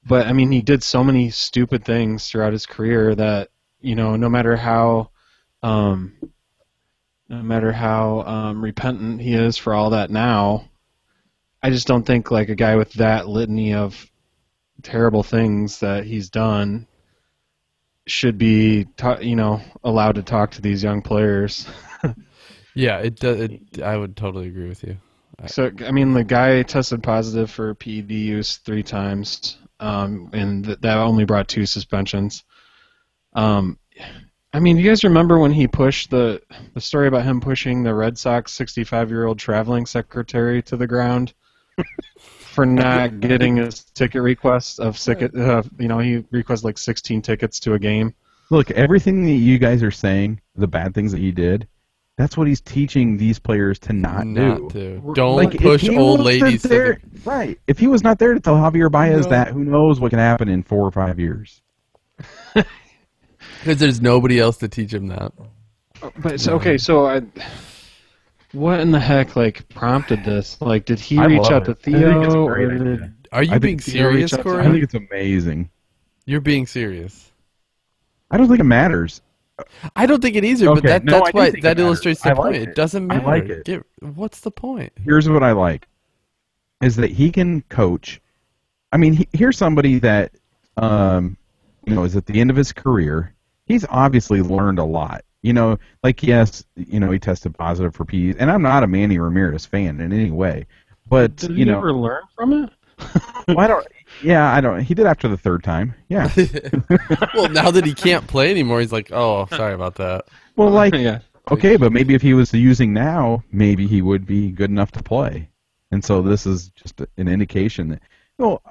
But I mean, he did so many stupid things throughout his career that no matter how repentant he is for all that now, I just don't think like a guy with that litany of terrible things that he's done should be allowed to talk to these young players. Yeah, I would totally agree with you. So, I mean, the guy tested positive for PED use 3 times, and that only brought 2 suspensions. I mean, do you guys remember when he pushed the story about him pushing the Red Sox 65-year-old traveling secretary to the ground for not getting his ticket request he requested like 16 tickets to a game. Look, everything that you guys are saying, the bad things that he did, that's what he's teaching these players to not do. Don't push old ladies. Right. If he was not there to tell Javier Baez that, who knows what can happen in 4 or 5 years. Because there's nobody else to teach him that. But okay, so What in the heck, like, prompted this? Like, did he I reach love out to it. I think it's a Theo, great or idea. did Are you I being think Theo reach serious, out to I him? think Corey? it's amazing. You're being serious. I don't think it matters. I don't think it either, but Okay, no, I that's do why think it that matters. illustrates I the point. like It it. doesn't I like matter. it. What's the point? Here's what I like: is that he can coach. I mean, here's somebody that, is at the end of his career. He's obviously learned a lot. Like, yes, he tested positive for PEDs, and I'm not a Manny Ramirez fan in any way, but Did he ever learn from it? well, I don't. He did after the third time. Yeah. Well, now that he can't play anymore, he's like, oh, sorry about that. Well, like, Yeah. okay, but maybe if he was using now, maybe he would be good enough to play. And so this is just an indication that,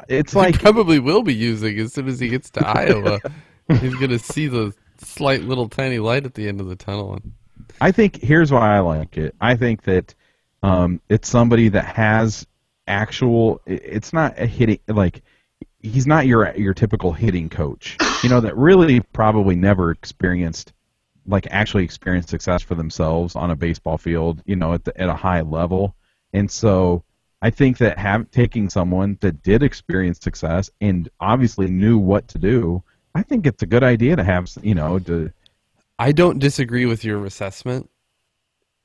it's He like, probably will be using as soon as he gets to Iowa. He's going to see the slight little tiny light at the end of the tunnel. I think here's why I like it. I think that it's somebody that has actual. It's not a hitting, like, he's not your typical hitting coach. That really probably never actually experienced success for themselves on a baseball field. At a high level, and so I think that taking someone that did experience success and obviously knew what to do, I think it's a good idea to have. I don't disagree with your assessment,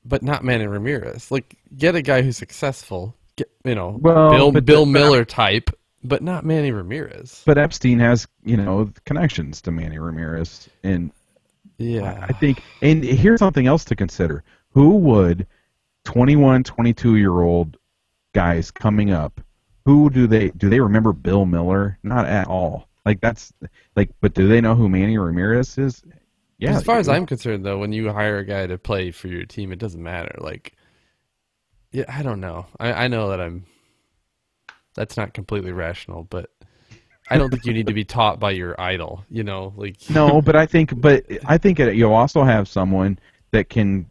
but not Manny Ramirez. Like, get a guy who's successful. Get, Bill Miller type, but not Manny Ramirez. But Epstein has, connections to Manny Ramirez, and yeah, I think. And here's something else to consider: who would 21, 22-year-old guys coming up? Who do they remember? Bill Miller? Not at all. Like, that's like, but do they know who Manny Ramirez is? Yeah. as far as I'm concerned, though, when you hire a guy to play for your team, it doesn't matter. Like, yeah, I don't know. I know that that's not completely rational, but I don't think you need to be taught by your idol. Like No, but I think you'll also have someone that can.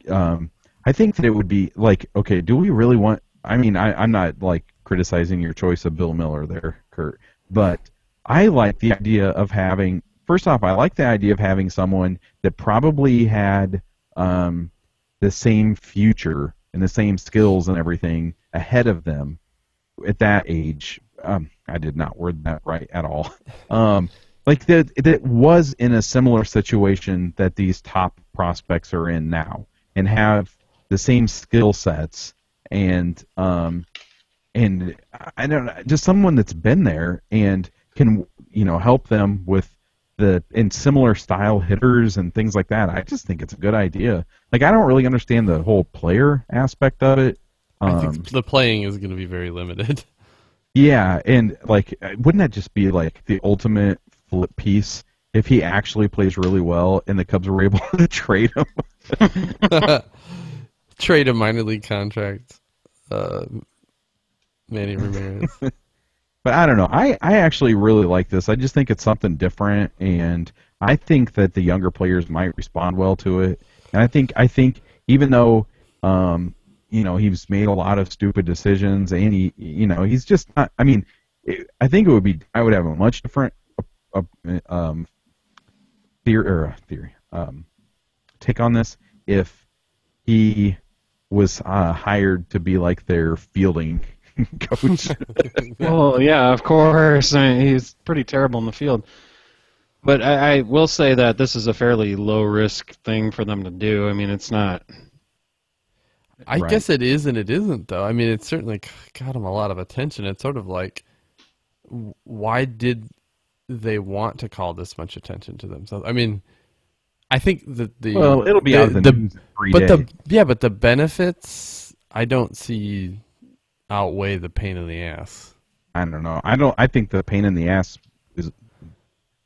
I think that it would be like, okay, do we really want? I mean, I'm not like criticizing your choice of Bill Miller there, Kurt, but I like the idea of having. First off, I like the idea of having someone that probably had the same future and the same skills and everything ahead of them at that age. I did not word that right at all. Like that was in a similar situation that these top prospects are in now, and have the same skill sets, and I don't know, just someone that's been there and can help them with in similar style hitters and things like that. I just think it's a good idea. Like, I don't really understand the whole player aspect of it. I think the playing is going to be very limited. Yeah, and like, wouldn't that just be like the ultimate flip piece if he actually plays really well and the Cubs were able to trade him? Trade a minor league contract, Manny Ramirez. But I don't know. I actually really like this. I just think it's something different, and I think that the younger players might respond well to it. And I think even though he's made a lot of stupid decisions, and he's just not. I mean, I think I would have a much different theory take on this if he was hired to be like their fielding coach. Well, yeah, of course. I mean, he's pretty terrible in the field. But I will say that this is a fairly low-risk thing for them to do. I mean, it's not. I guess it is and it isn't, though. I mean, it certainly got him a lot of attention. It's sort of like, why did they want to call this much attention to themselves? I mean, I think that it'll be out of the news every day. But the benefits I don't see outweigh the pain in the ass. I don't know. I think the pain in the ass is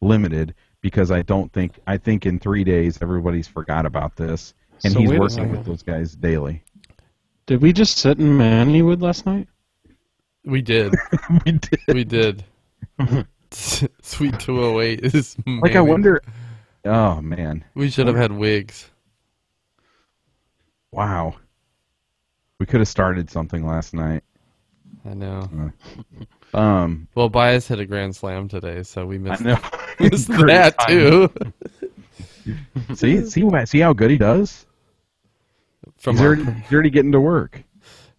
limited because I think in 3 days everybody's forgot about this, and So he's wait a working second. with those guys daily. Did we just sit in Mannywood last night? We did. We did. We did. Sweet 208 is Like, I wonder. Oh man. We should have had wigs. Wow. We could have started something last night. I know. Um. Well, Baez hit a grand slam today, so we missed, I know. missed Great that timing. too. See how good he does. From He's already getting to work.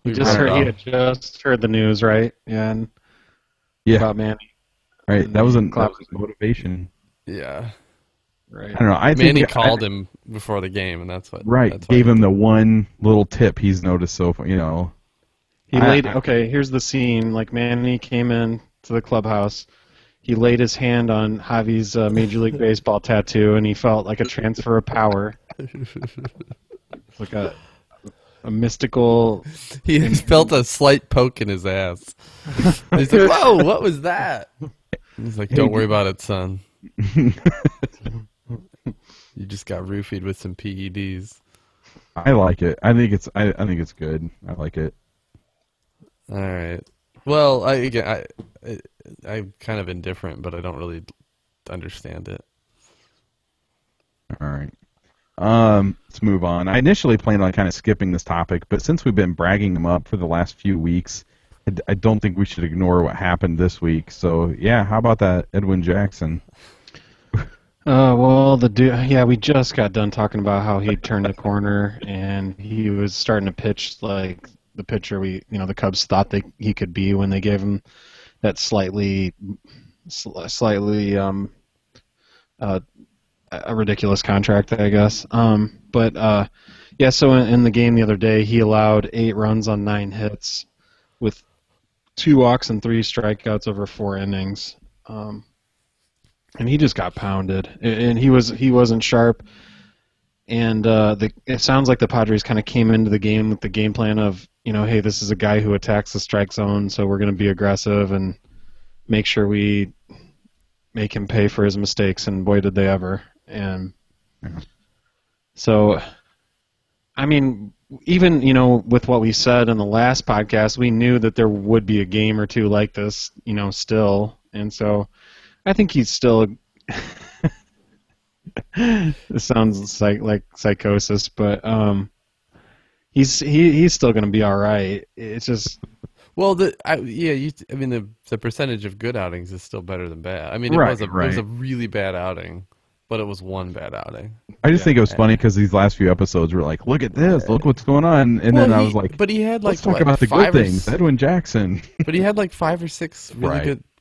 He had just heard the news, right? And about Manny. Right. That was motivation. Yeah. Right. I don't know. I think Manny called him before the game, and that's what. Right. That's Gave him the one little tip he's noticed so far. He laid. Okay, here's the scene. Like Manny came in to the clubhouse. He laid his hand on Javi's Major League Baseball tattoo, and he felt like a transfer of power. Like a mystical. He felt a slight poke in his ass. He's like, "Whoa, what was that?" He's like, "Don't worry about it, son. You just got roofied with some PEDs." I like it. I think it's good. I like it. All right. Well, I'm kind of indifferent, but I don't really understand it. All right. Let's move on. I initially planned on kind of skipping this topic, but since we've been bragging him up for the last few weeks, I don't think we should ignore what happened this week. So, yeah, how about that, Edwin Jackson? Well, we just got done talking about how he turned the corner and he was starting to pitch like the pitcher the Cubs thought he could be when they gave him that slightly a ridiculous contract, I guess. So in the game the other day, he allowed 8 runs on 9 hits with 2 walks and 3 strikeouts over 4 innings. And he just got pounded, and he wasn't sharp. And it sounds like the Padres kind of came into the game with the game plan of, hey, this is a guy who attacks the strike zone, so we're going to be aggressive and make sure we make him pay for his mistakes. And boy, did they ever! And so, I mean, even with what we said in the last podcast, we knew that there would be a game or two like this, still, and so. I think he's still. This sounds like psychosis, but he's still going to be all right. It's just. Well, the percentage of good outings is still better than bad. I mean, it was a really bad outing, but it was one bad outing. I just think it was funny because these last few episodes were like, look at this, look what's going on, and then I was like, but he had let's talk about the good things, Edwin Jackson. But he had like 5 or 6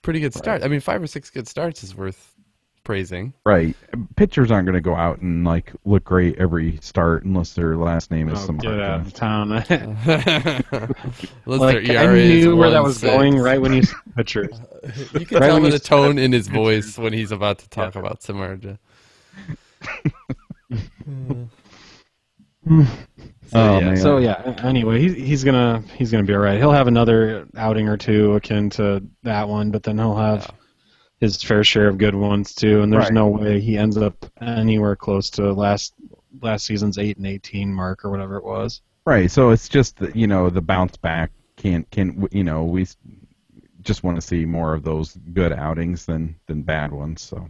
pretty good starts. I mean, 5 or 6 good starts is worth praising. Right. Pitchers aren't going to go out and look great every start unless their last name is Samardzija. Get out of town. I knew where that was going right when you said pitchers. You can tell by the tone in his voice when he's about to talk about Samardzija. Anyway, he's gonna be all right. He'll have another outing or two akin to that one, but then he'll have his fair share of good ones too. And there's no way he ends up anywhere close to last season's 8-18 mark or whatever it was. Right. So it's just the bounce back we just want to see more of those good outings than bad ones. So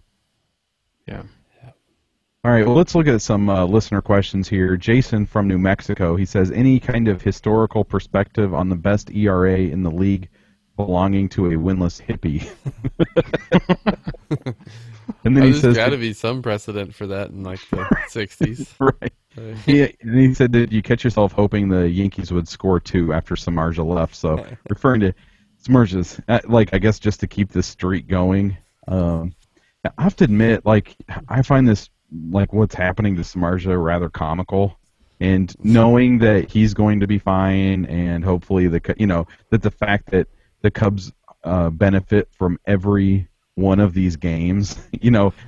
yeah. All right, well, let's look at some listener questions here. Jason from New Mexico, he says, any kind of historical perspective on the best ERA in the league belonging to a winless hippie? And then he says, there's got to be some precedent for that in like the 60s. Right. And he said, did you catch yourself hoping the Yankees would score 2 after Samardzija left? So referring to Samardzija's, I guess just to keep this streak going. I have to admit, I find this what's happening to Samardzija rather comical, and knowing that he's going to be fine, and hopefully that the fact that the Cubs benefit from every one of these games,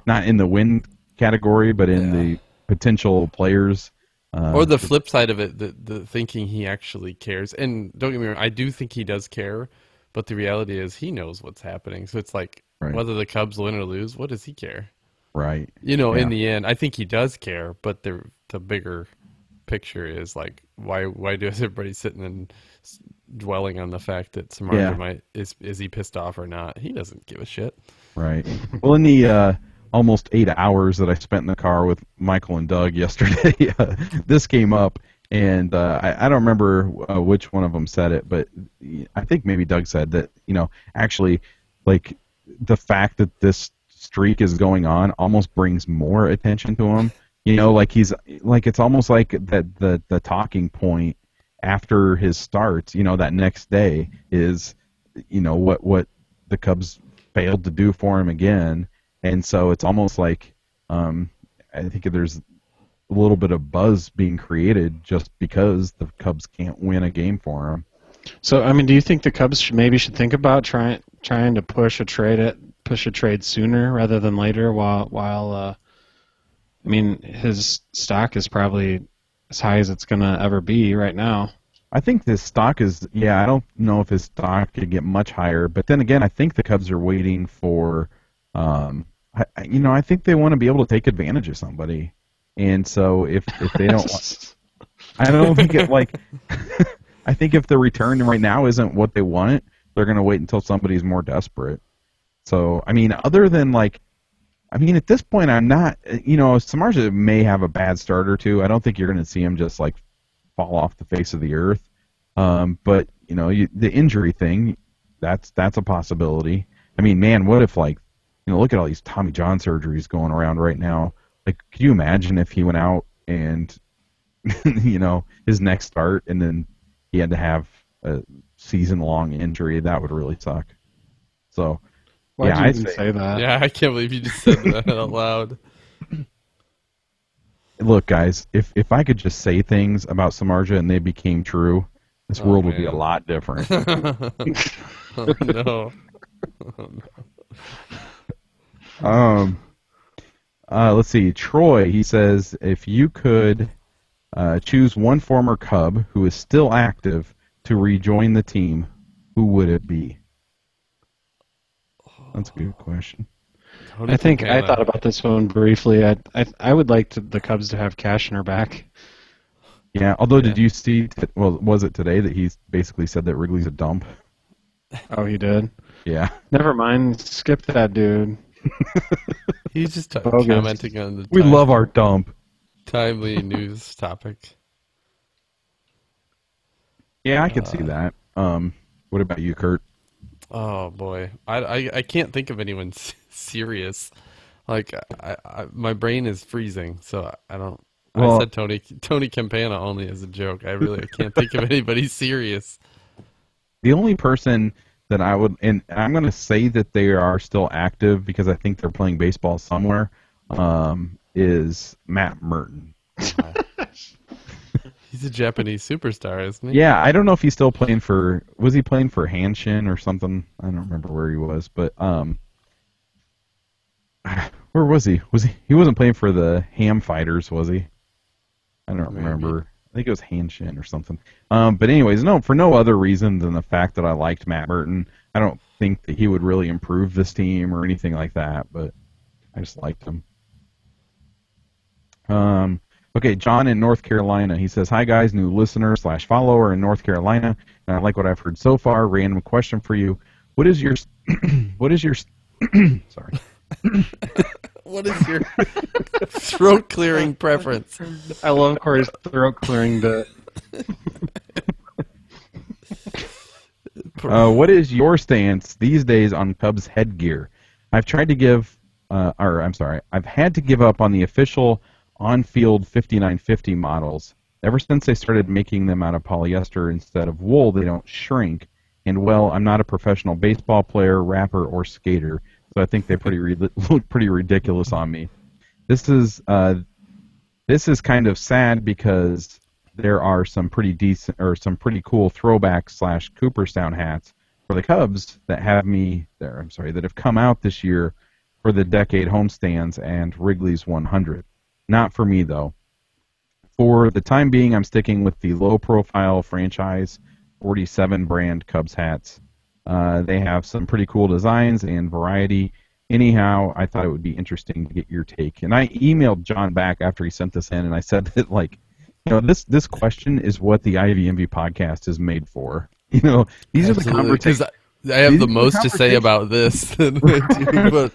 not in the win category, but in the potential players. Or the flip side of it, the thinking he actually cares. And don't get me wrong, I do think he does care, but the reality is he knows what's happening. So it's whether the Cubs win or lose, what does he care? Right. In the end, I think he does care, but the bigger picture is why does everybody sitting and dwelling on the fact that Samardzija is he pissed off or not? He doesn't give a shit. Right. Well, in the almost 8 hours that I spent in the car with Michael and Doug yesterday, this came up, and I don't remember which one of them said it, but I think maybe Doug said that actually the fact that this streak is going on almost brings more attention to him You know, like he's like it's almost like that the talking point after his starts, you know, that next day is, you know, what the Cubs failed to do for him again, and so it's almost like I think there's a little bit of buzz being created just because the Cubs can't win a game for him. So, I mean, do you think the Cubs should think about trying to push a trade sooner rather than later? While I mean, his stock is probably as high as it's gonna ever be right now. I think his stock is, I don't know if his stock could get much higher, but then again, I think the Cubs are waiting for, I think they want to be able to take advantage of somebody, and so if they don't, I don't think it like. I think if the return right now isn't what they want, they're going to wait until somebody's more desperate. So, I mean, other than like, at this point, I'm not, Samardzija may have a bad start or two. I don't think you're going to see him just like fall off the face of the earth. But, the injury thing, that's a possibility. I mean, man, what if like, look at all these Tommy John surgeries going around right now. Like, could you imagine if he went out and, his next start and then he had to have a season-long injury? That would really suck. So, Why'd you even say that? Yeah, I can't believe you just said that out loud. Look, guys, if I could just say things about Samardzija and they became true, this world would be a lot different. Oh, no. Let's see. Troy, he says, if you could choose one former Cub who is still active to rejoin the team, who would it be? That's a good question. I think I thought about this one briefly. I would like the Cubs to have Cashner back. Yeah, although did you see, was it today that he basically said that Wrigley's a dump? Oh, he did? Yeah. Never mind. Skip that dude. He's just commenting on the We love our dump. Timely news topic. Yeah, I could see that. What about you, Kurt? Oh boy, I can't think of anyone serious. Like my brain is freezing, so I don't. Well, I said Tony Campana only as a joke. I can't think of anybody serious. The only person that I would, and I'm going to say that they are still active because I think they're playing baseball somewhere, is Matt Merton. He's a Japanese superstar, isn't he? Yeah, I don't know if he's still playing for. Was he playing for Hanshin or something? I don't remember where he was, but where was he? He wasn't playing for the Ham Fighters, was he? I don't remember. I think it was Hanshin or something. But anyways, no, for no other reason than the fact that I liked Matt Merton. I don't think that he would really improve this team or anything like that, but I just liked him. Okay, John in North Carolina. He says, "Hi guys, new listener / follower in North Carolina, and I like what I've heard so far. Random question for you: What is your sorry? What is your throat clearing preference?" I love Corey's throat clearing bit. What is your stance these days on Cubs headgear? I've had to give up on the official on-field 5950 models. Ever since they started making them out of polyester instead of wool, they don't shrink. And well, I'm not a professional baseball player, rapper, or skater, so I think they look pretty ridiculous on me. This is kind of sad because there are some pretty decent or some pretty cool throwback / Cooperstown hats for the Cubs that have come out this year for the decade homestands and Wrigley's 100. Not for me, though. For the time being, I'm sticking with the low-profile franchise 47 brand Cubs hats. They have some pretty cool designs and variety. Anyhow, I thought it would be interesting to get your take. And I emailed John back after he sent this in, and I said that, this question is what the IVMV podcast is made for. These are the conversations. I have the most to say about this than I do, but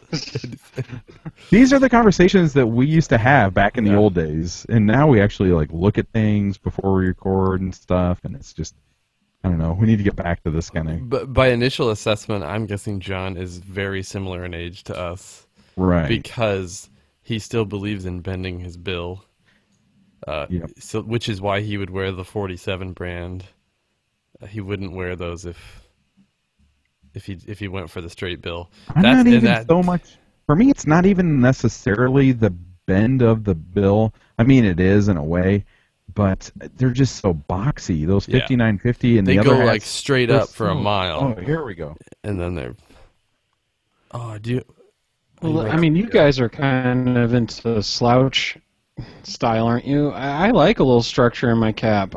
these are the conversations that we used to have back in the old days, and now we actually look at things before we record and stuff, and it's just, I don't know, we need to get back to this kind of. But by initial assessment, I'm guessing John is very similar in age to us, right? Because he still believes in bending his bill. Yep. So, which is why he would wear the 47 brand. He wouldn't wear those if he went for the straight bill. I'm not even so much. For me, it's not even necessarily the bend of the bill. I mean, it is in a way, but they're just so boxy. Those 5950 and they the go other hats, like straight up for a mile. Oh, here we go. And then they're. Oh, do you? Well, I mean, you guys are kind of into slouch style, aren't you? I like a little structure in my cap.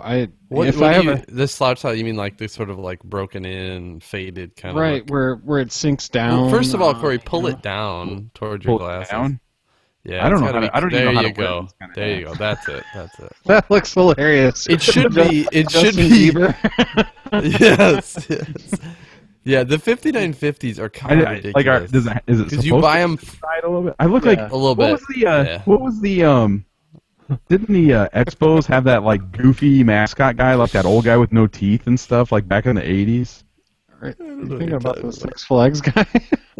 This slouch style, you mean like this sort of like broken in, faded kind of right look? where it sinks down. Well, first of all, Corey, pull it down towards your glasses. Down? Yeah, I don't know. I don't even know how to go. wear these kind of There you hats. go. That's it. That's it. That looks hilarious. It should be. It should Justin be. Bieber. Yes. Yeah, the 5950s are kind of ridiculous. Is it because you buy them side a little bit? I look like a little bit. What was the didn't the Expos have that like goofy mascot guy, like that old guy with no teeth and stuff, like back in the 80s? You thinking about the Six Flags guy?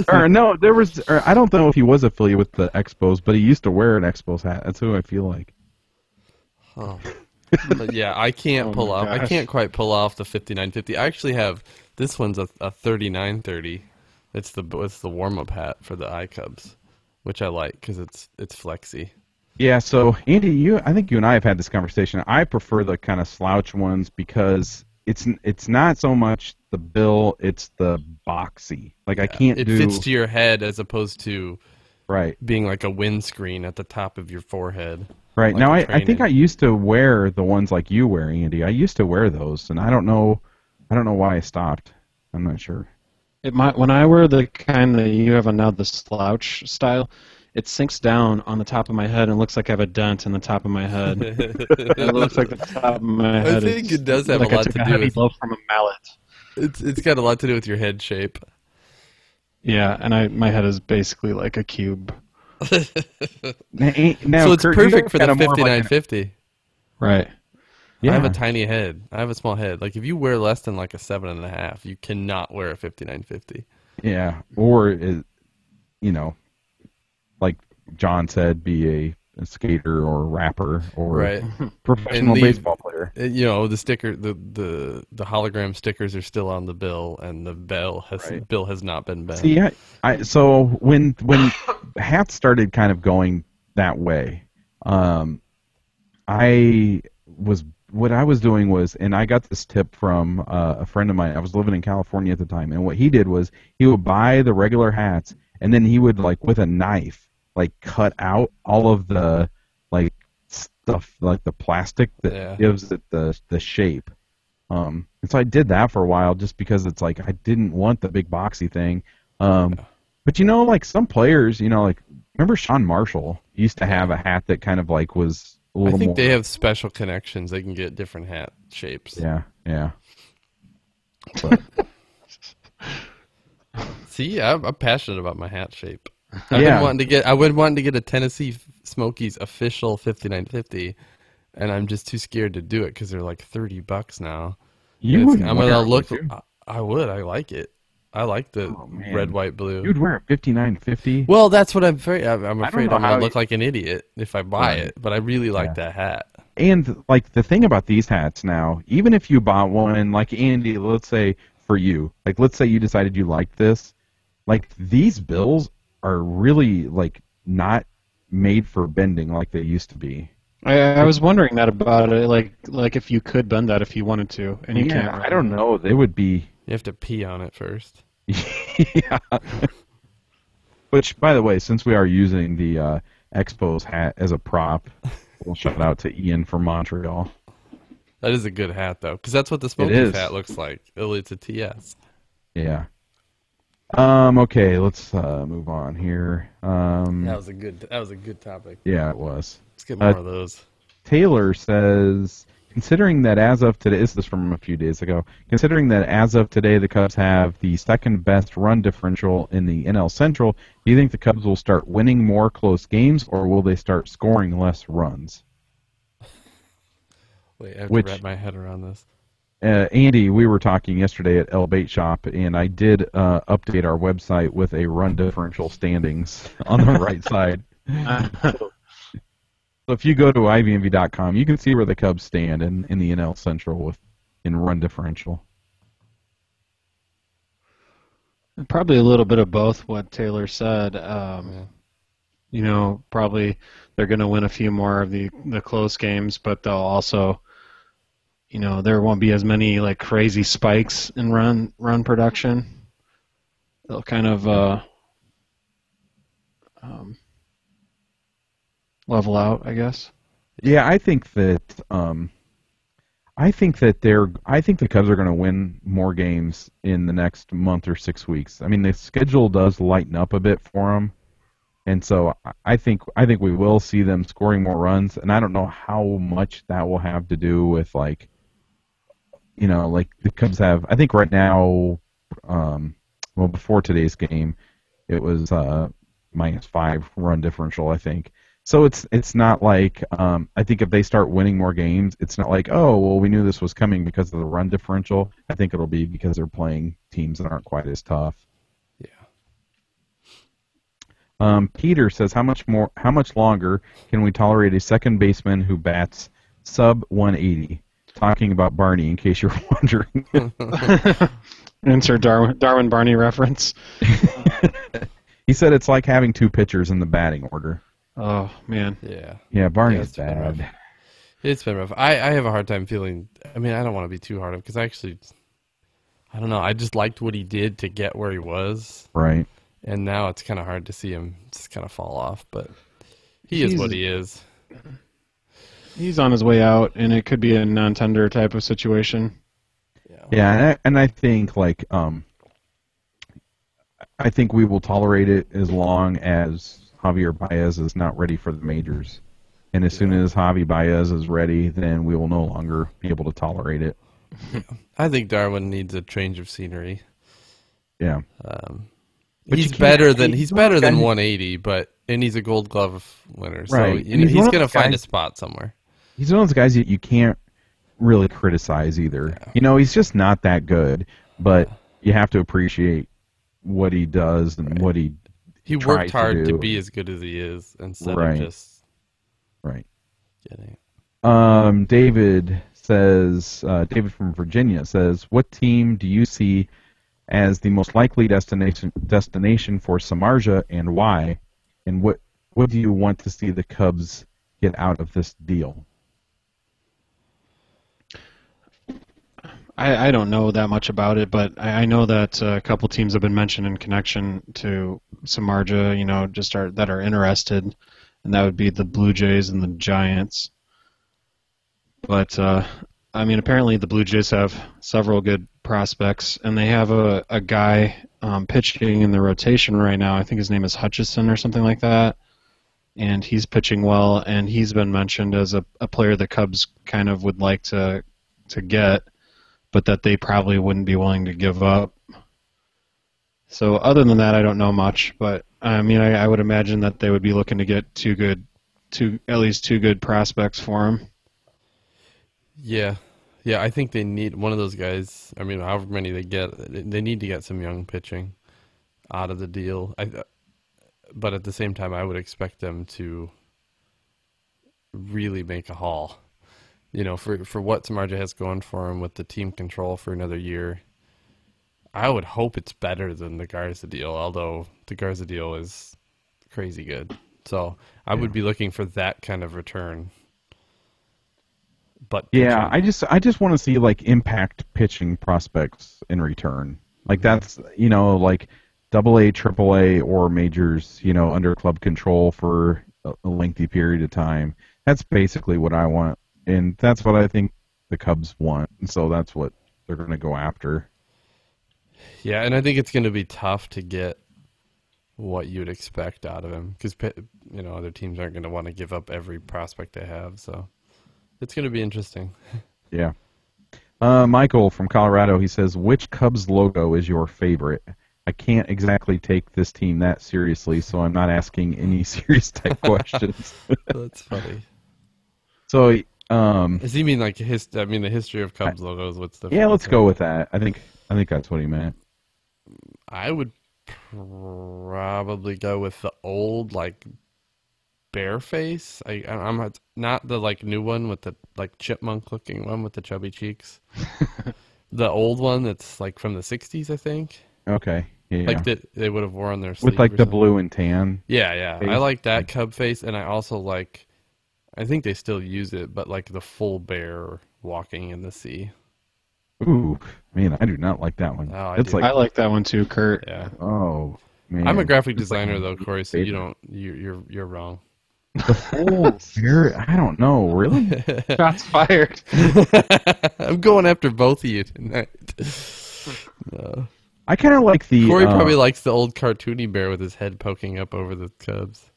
Or no, there was. Or I don't know if he was affiliated with the Expos, but he used to wear an Expos hat. That's who I feel like. Oh. But yeah, I can't pull off. I gosh. can't quite pull off the 5950. I actually have this one's a 3930. It's the warm up hat for the iCubs, which I like because it's flexy. Yeah. So Andy, I think you and I have had this conversation. I prefer the kind of slouch ones because it's not so much the bill, it's the boxy. Like I can't It fits to your head as opposed to being like a windscreen at the top of your forehead. Right. Like Now, I think I used to wear the ones like you wear, Andy. I used to wear those, and I don't know why I stopped. I'm not sure. When I wear the kind that you have on now, the slouch style, it sinks down on the top of my head and looks like I have a dent in the top of my head. It looks like the top of my head. I think it does have like a lot I took to a do heavy with blow from a mallet. It's got a lot to do with your head shape. Yeah, and my head is basically like a cube. Now, So it's Kurt, perfect for the you're kind of more of like 5950. Right. Yeah. I have a tiny head. I have a small head. Like if you wear less than like a 7.5, you cannot wear a 5950. Yeah, or like John said, be a skater or a rapper or professional baseball player. The sticker, the hologram stickers are still on the bill, and the bill has not been bent. See, so when hats started kind of going that way, what I was doing was, and I got this tip from a friend of mine. I was living in California at the time, and what he did was he would buy the regular hats, and then he would like with a knife like cut out all of the like stuff, like the plastic that gives it the shape. And so I did that for a while just because it's like I didn't want the big boxy thing. But like some players, like remember Sean Marshall? He used to have a hat that kind of like was a little more. I think they have special connections. They can get different hat shapes. Yeah. But see, I'm passionate about my hat shape. I would want to get a Tennessee Smokies official 5950, and I'm just too scared to do it because they're like $30 now. You would. I'm gonna look. I would. I like it. I like the red, white, blue. You'd wear a 5950. Well, that's what I'm afraid. I'm afraid I'm gonna look you... like an idiot if I buy it. But I really like that hat. And like the thing about these hats now, even if you bought one, like Andy, let's say for you, like let's say you decided you liked this, like these bills are really like not made for bending like they used to be. I was wondering that about it, like if you could bend that if you wanted to, and you can't. I don't know. They would be. You have to pee on it first. Yeah. Which, by the way, since we are using the Expos hat as a prop, we'll shout out to Ian from Montreal. That is a good hat, though, because that's what the Smokies hat looks like. It's a TS. Yeah. Okay, let's move on here. That was a good topic. Yeah, it was. Let's get more of those. Taylor says, considering that as of today, this is from a few days ago, considering that as of today the Cubs have the second best run differential in the NL Central, do you think the Cubs will start winning more close games, or will they start scoring less runs? Wait, I have to wrap my head around this. Andy, we were talking yesterday at El Bait Shop, and I did update our website with a run differential standings on the right side. So if you go to ivnv.com, you can see where the Cubs stand in the NL Central in run differential. Probably a little bit of both what Taylor said. Probably they're going to win a few more of the close games, but they'll also, there won't be as many like crazy spikes in run production. They'll kind of level out, I guess. Yeah, I think that I think the Cubs are going to win more games in the next month or 6 weeks. I mean, the schedule does lighten up a bit for them, and so I think we will see them scoring more runs. And I don't know how much that will have to do with like the Cubs have. I think right now, before today's game, it was -5 run differential, I think. So it's not like I think if they start winning more games, it's not like, oh, well, we knew this was coming because of the run differential. I think it'll be because they're playing teams that aren't quite as tough. Yeah. Peter says, how much longer can we tolerate a second baseman who bats sub 180? Talking about Barney, in case you're wondering. Insert Darwin Barney reference. He said it's like having two pitchers in the batting order. Oh, man. Yeah, Barney's bad. It's been rough. I have a hard time feeling. I mean, I don't want to be too hard on him because I don't know. I just liked what he did to get where he was. Right. And now it's kind of hard to see him just kind of fall off. But he's what he is. He's on his way out, and it could be a non-tender type of situation. Yeah, and I think I think we will tolerate it as long as Javier Baez is not ready for the majors. And as soon as Javi Baez is ready, then we will no longer be able to tolerate it. I think Darwin needs a change of scenery. Yeah. He's better than 180, and he's a Gold Glove winner, so right. he's going to find a spot somewhere. He's one of those guys that you can't really criticize either. Yeah. He's just not that good, but you have to appreciate what he does and what he worked hard to be as good as he is instead of just getting it. David says, David from Virginia says, what team do you see as the most likely destination for Samardzija and why? And what do you want to see the Cubs get out of this deal? I don't know that much about it, but I know that a couple teams have been mentioned in connection to Samardzija, that are interested, and that would be the Blue Jays and the Giants. But apparently the Blue Jays have several good prospects, and they have a guy pitching in the rotation right now. I think his name is Hutchison or something like that, and he's pitching well, and he's been mentioned as a player the Cubs kind of would like to get, but that they probably wouldn't be willing to give up. So other than that, I don't know much, but I would imagine that they would be looking to get at least two good prospects for him. Yeah, I think they need one of those guys. I mean, however many they get, they need to get some young pitching out of the deal. But at the same time, I would expect them to really make a haul. For what Samardzija has going for him with the team control for another year, I would hope it's better than the Garza deal, although the Garza deal is crazy good. So I would be looking for that kind of return. But yeah, I just want to see like impact pitching prospects in return. Like that's like AA, AAA, or majors, under club control for a lengthy period of time. That's basically what I want. And that's what I think the Cubs want, and so that's what they're going to go after. Yeah, and I think it's going to be tough to get what you'd expect out of him because other teams aren't going to want to give up every prospect they have. So it's going to be interesting. Yeah. Michael from Colorado, he says, which Cubs logo is your favorite? I can't exactly take this team that seriously, so I'm not asking any serious type questions. That's funny. So. Does he mean like the history of Cubs logos? What's the? Yeah, let's go with that. I think that's what he meant. I would probably go with the old bear face. I'm not the like new one with the like chipmunk looking one with the chubby cheeks. The old one that's like from the 60s, I think. Okay. Yeah. Like that they would have worn on their sleeve With like or the something. blue and tan. Yeah, yeah. face. I like that cub face, and I also like. I think they still use it, but like the full bear walking in the sea. Ooh, man, I do not like that one. Oh, I It's do. like, I like that one too, Kurt. Yeah. oh man. I'm a graphic It's like designer my though, Corey, so you don't you're wrong. the full bear. I don't know, really. Shots fired. I'm going after both of you tonight. No. I kind of like the. Corey probably likes the old cartoony bear with his head poking up over the cubs.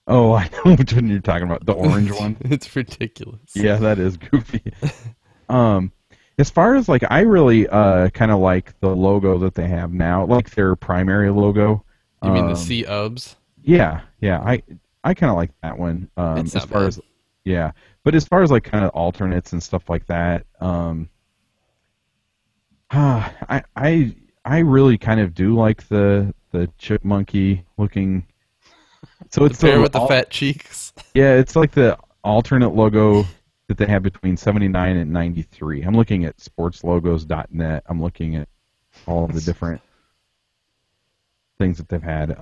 Oh, I know which one you're talking about. The orange one. It's ridiculous. Yeah, that is goofy. As far as like, I really kind of like the logo that they have now, like their primary logo. You mean the C-Ubs? Yeah. I kind of like that one. It's as not far bad. as yeah, but as far as like kind of alternates and stuff like that, I really kind of do like the chipmunky looking. So it's The bear with the fat cheeks. Yeah, it's like the alternate logo that they have between 79 and 93. I'm looking at sportslogos.net. I'm looking at all of the different things that they've had.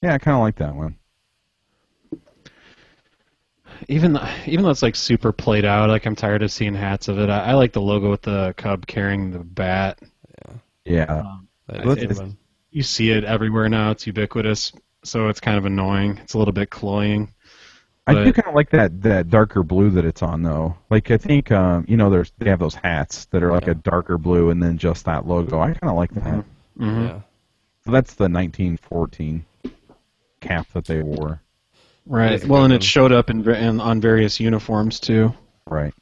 Yeah, I kind of like that one. Even though it's like super played out, like I'm tired of seeing hats of it. I like the logo with the cub carrying the bat. Yeah. That Well, is a good one. You see it everywhere now. It's ubiquitous, so it's kind of annoying. It's a little bit cloying. I do But- kind of like that darker blue that it's on, though. Like, I think, they have those hats that are like a darker blue and then just that logo. I kind of like that. Mhm. Yeah. So that's the 1914 cap that they wore. Right. That's a Well, good and one. it showed up in on various uniforms too. Right.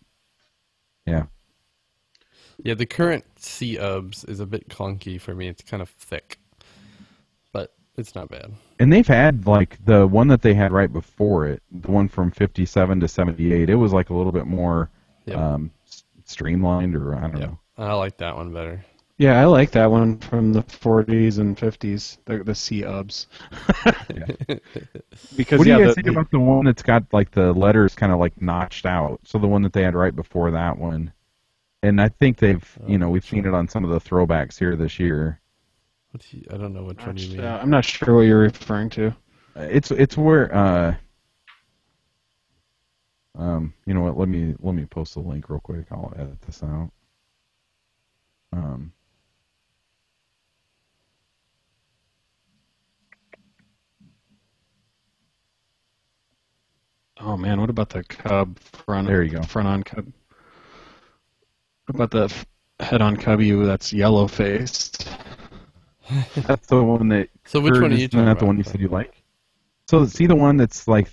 Yeah. Yeah, the current C-Ubs is a bit clunky for me. It's kind of thick. But it's not bad. And they've had, like, the one that they had right before it, the one from 57 to 78, it was, like, a little bit more Yep. streamlined, or I don't know. I like that one better. Yeah, I like that one from the 40s and 50s, the C-Ubs. Because What do yeah, you guys the- think about the one that's got, like, the letters kind of, like, notched out? So the one that they had right before that one. And I think we've seen it on some of the throwbacks here this year. I don't know which one you mean. I'm not sure what you're referring to. It's where you know what? Let me post the link real quick. I'll edit this out. Oh man, what about the cub front? There you go. Front on cub. What about the head on cubby that's yellow faced? That's the one that. So which one are you Isn't talking that the about? one you said you like? So see the one that's like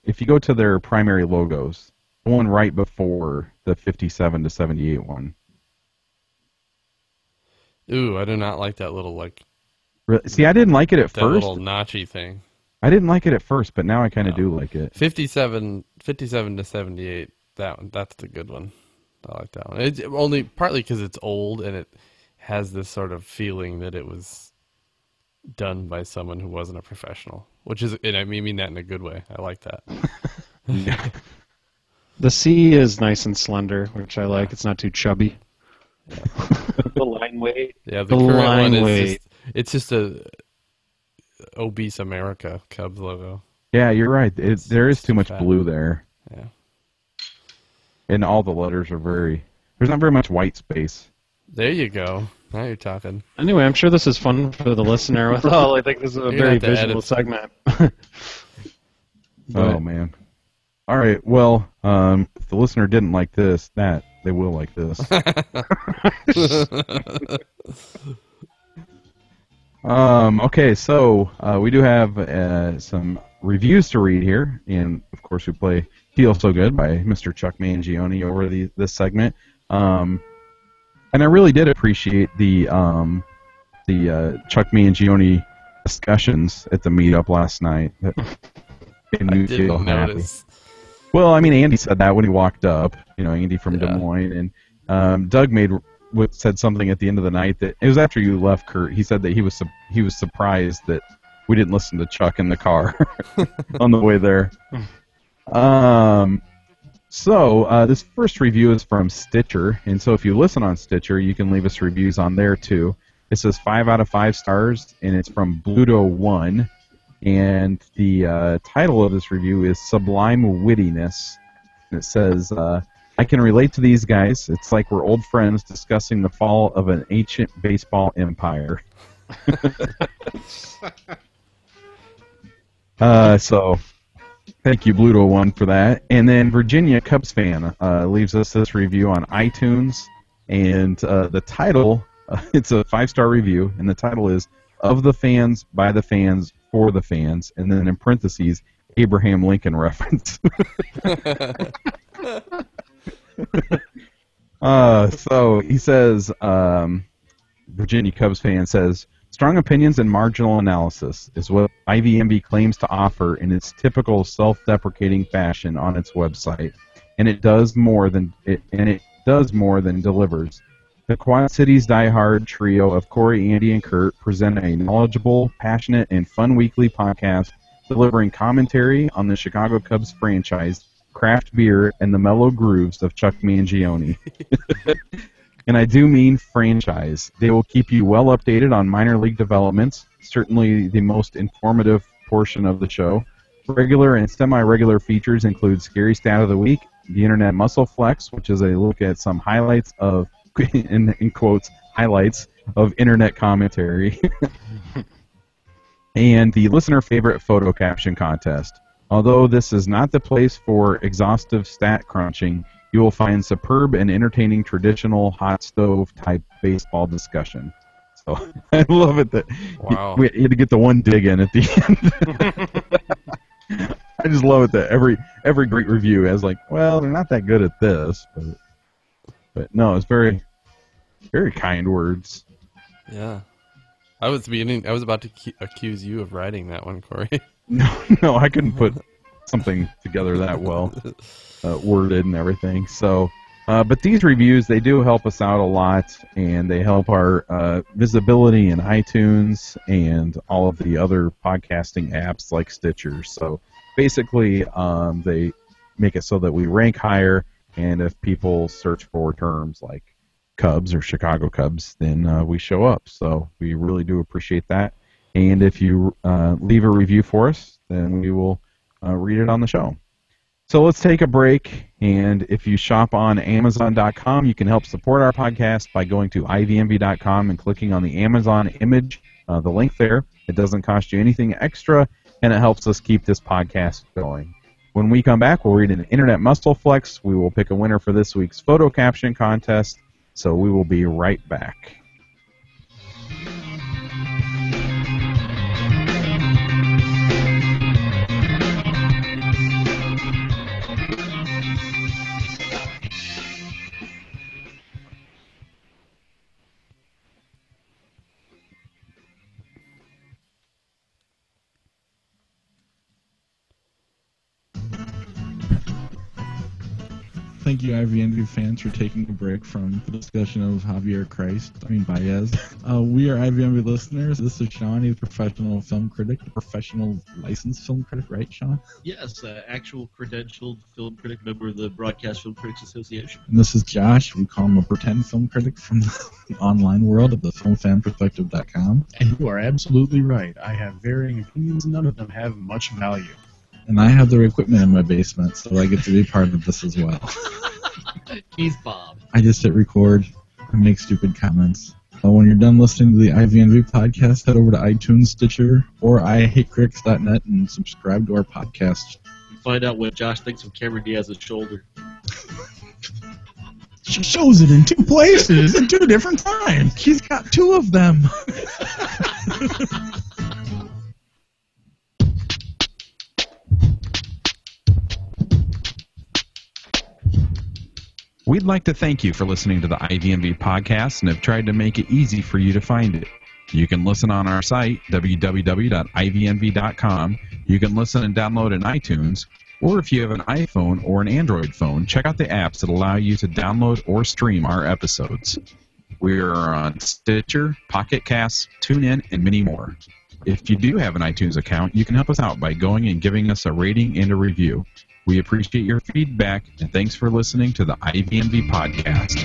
if you go to their primary logos, the one right before the 57 to 78 one. Ooh, I do not like that little like See, I didn't like it at that first. little notchy thing. I didn't like it at first, but now I kind of do like it. 57 to 78. That one, that's the good one. I like that one. It's only partly because it's old and it has this sort of feeling that it was done by someone who wasn't a professional, which is, and I mean that in a good way. I like that. The C is nice and slender, which I like. It's not too chubby. The line weight. Yeah, the The current line one is weight. it's just a obese America Cubs logo. Yeah, you're right. There is too much fat. blue there, Yeah. and all the letters are very. There's not very much white space. There you go. Now you're talking. Anyway, I'm sure this is fun for the listener. With all, I think this is a You're gonna very have to visual edit. segment. Oh man. All right. Well, if the listener didn't like this, they will like this. Okay, so we do have some reviews to read here, and of course we play "Feel So Good" by Mr. Chuck Mangione over this segment. And I really did appreciate the Chuck Mangione discussions at the meetup last night. That made me feel Didn't happy. notice. Well, I mean, Andy said that when he walked up. You know, Andy from Des Yeah. Moines, and Doug said something at the end of the night that it was after you left, Kurt. He said that he was surprised that we didn't listen to Chuck in the car on the way there. So this first review is from Stitcher, and so if you listen on Stitcher, you can leave us reviews on there too. It says 5 out of 5 stars, and it's from Bluto1, and the title of this review is Sublime Wittiness. And it says, I can relate to these guys. It's like we're old friends discussing the fall of an ancient baseball empire. So, thank you, Bluto1, for that. And then Virginia Cubs fan leaves us this review on iTunes, and the title, it's a 5-star review, and the title is Of the Fans, By the Fans, For the Fans, and then in parentheses, Abraham Lincoln reference. So he says, Virginia Cubs fan says, strong opinions and marginal analysis is what IVMB claims to offer in its typical self-deprecating fashion on its website, and it does more than delivers. The Quad Cities Die Hard trio of Corey, Andy, and Kurt present a knowledgeable, passionate, and fun weekly podcast delivering commentary on the Chicago Cubs franchise, craft beer, and the mellow grooves of Chuck Mangione. And I do mean franchise. They will keep you well updated on minor league developments, certainly the most informative portion of the show. Regular and semi-regular features include Scary Stat of the Week, the Internet Muscle Flex, which is a look at some highlights of, in quotes, highlights of Internet commentary, and the listener favorite photo caption contest. Although this is not the place for exhaustive stat crunching, you will find superb and entertaining traditional hot stove type baseball discussion. So I love it that we had to get the one dig in at the end. I just love it that every great review has like, well, they're not that good at this, but no, it's very, very kind words. Yeah, I was about to accuse you of writing that one, Corey. No, I couldn't put something together that well, worded and everything. So, but these reviews, they do help us out a lot, and they help our visibility in iTunes and all of the other podcasting apps like Stitcher. So basically, they make it so that we rank higher, and if people search for terms like Cubs or Chicago Cubs, then we show up. So we really do appreciate that. And if you leave a review for us, then we will read it on the show. So let's take a break, and if you shop on Amazon.com, you can help support our podcast by going to ivmb.com and clicking on the Amazon image, the link there. It doesn't cost you anything extra, and it helps us keep this podcast going. When we come back, we'll read an Internet Muscle Flex. We will pick a winner for this week's photo caption contest, so we will be right back. Thank you, IVNV fans, for taking a break from the discussion of Baez. We are IVNV listeners. This is Sean. He's a professional film critic, a professional licensed film critic, right, Sean? Yes, actual credentialed film critic, member of the Broadcast Film Critics Association. And this is Josh. We call him a pretend film critic from the online world of the filmfanperspective.com. And you are absolutely right. I have varying opinions, and none of them have much value. And I have their equipment in my basement, so I get to be part of this as well. He's Bob. I just hit record and make stupid comments. When you're done listening to the IVNV podcast, head over to iTunes, Stitcher, or IHateCritics.net and subscribe to our podcast. Find out what Josh thinks of Cameron Diaz's shoulder. She shows it in 2 places at 2 different times. She's got 2 of them. We'd like to thank you for listening to the IVMV podcast and have tried to make it easy for you to find it. You can listen on our site, www.ivmv.com. You can listen and download in iTunes, or if you have an iPhone or an Android phone, check out the apps that allow you to download or stream our episodes. We are on Stitcher, Pocket Casts, TuneIn, and many more. If you do have an iTunes account, you can help us out by going and giving us a rating and a review. We appreciate your feedback, and thanks for listening to the IVMV podcast.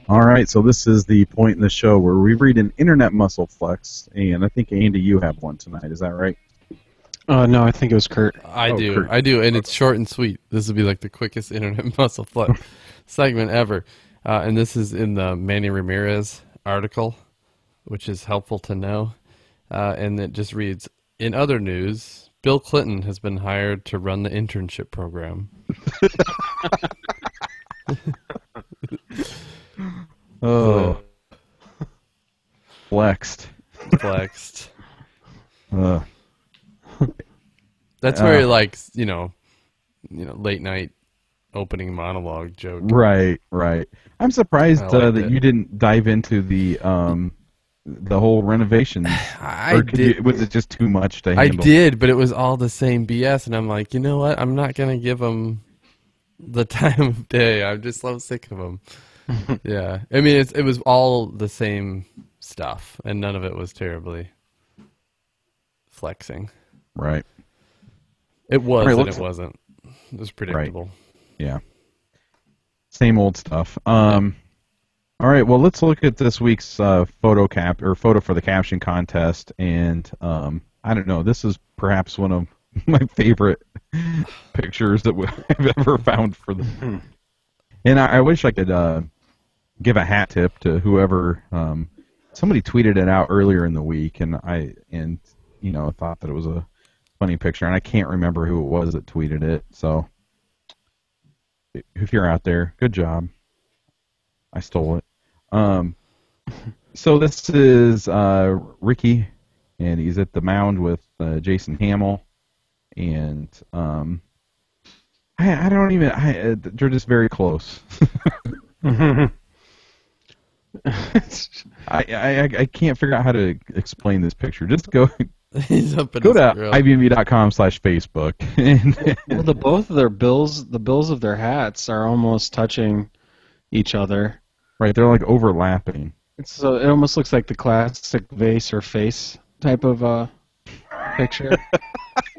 All right, so this is the point in the show where we read an internet muscle flex, and I think, Andy, you have one tonight. Is that right? No, I think it was Kurt. I do, Kurt. and it's short and sweet. This will be like the quickest internet muscle flex segment ever. And this is in the Manny Ramirez article, which is helpful to know. And it just reads, in other news, Bill Clinton has been hired to run the internship program. Oh. Flexed. Flexed. That's very like, late night opening monologue joke. Right. I'm surprised liked that it. you didn't dive into the whole renovations. Was it just too much to I handle? did, but it was all the same BS, and I'm like, you know what? I'm not gonna give them the time of day. I'm just so sick of them. Yeah, I mean, it was all the same stuff, and none of it was terribly flexing. Right. It was, Right, and it wasn't. It was predictable. Yeah. Same old stuff. All right. Well, let's look at this week's photo for the caption contest, and I don't know. This is perhaps one of my favorite pictures that I've ever found for them. And I wish I could give a hat tip to whoever. Somebody tweeted it out earlier in the week, and I thought that it was a funny picture, and I can't remember who it was that tweeted it. So if you're out there, good job. I stole it. So this is Ricky, and he's at the mound with Jason Hamill, and I don't even. They're just very close. I can't figure out how to explain this picture. Just go He's up in to his grill. ivmv.com/Facebook. Well, both of their bills of their hats are almost touching each other. Right, they're like overlapping. So it almost looks like the classic vase or face type of picture.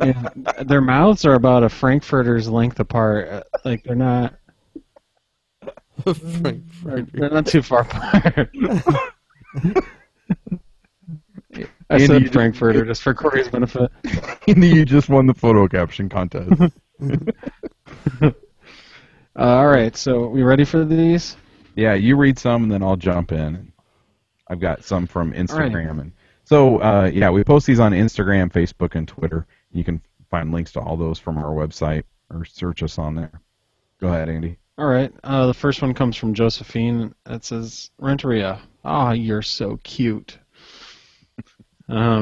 Yeah, their mouths are about a Frankfurter's length apart. Like they're not. They're not too far apart. I said Frankfurter just for Corey's benefit. And you just won the photo caption contest. All right, so we ready for these? Yeah, you read some and then I'll jump in. I've got some from Instagram. And so, we post these on Instagram, Facebook, and Twitter. You can find links to all those from our website or search us on there. Go ahead, Andy. All right, the first one comes from Josephine. It says, Renteria, you're so cute.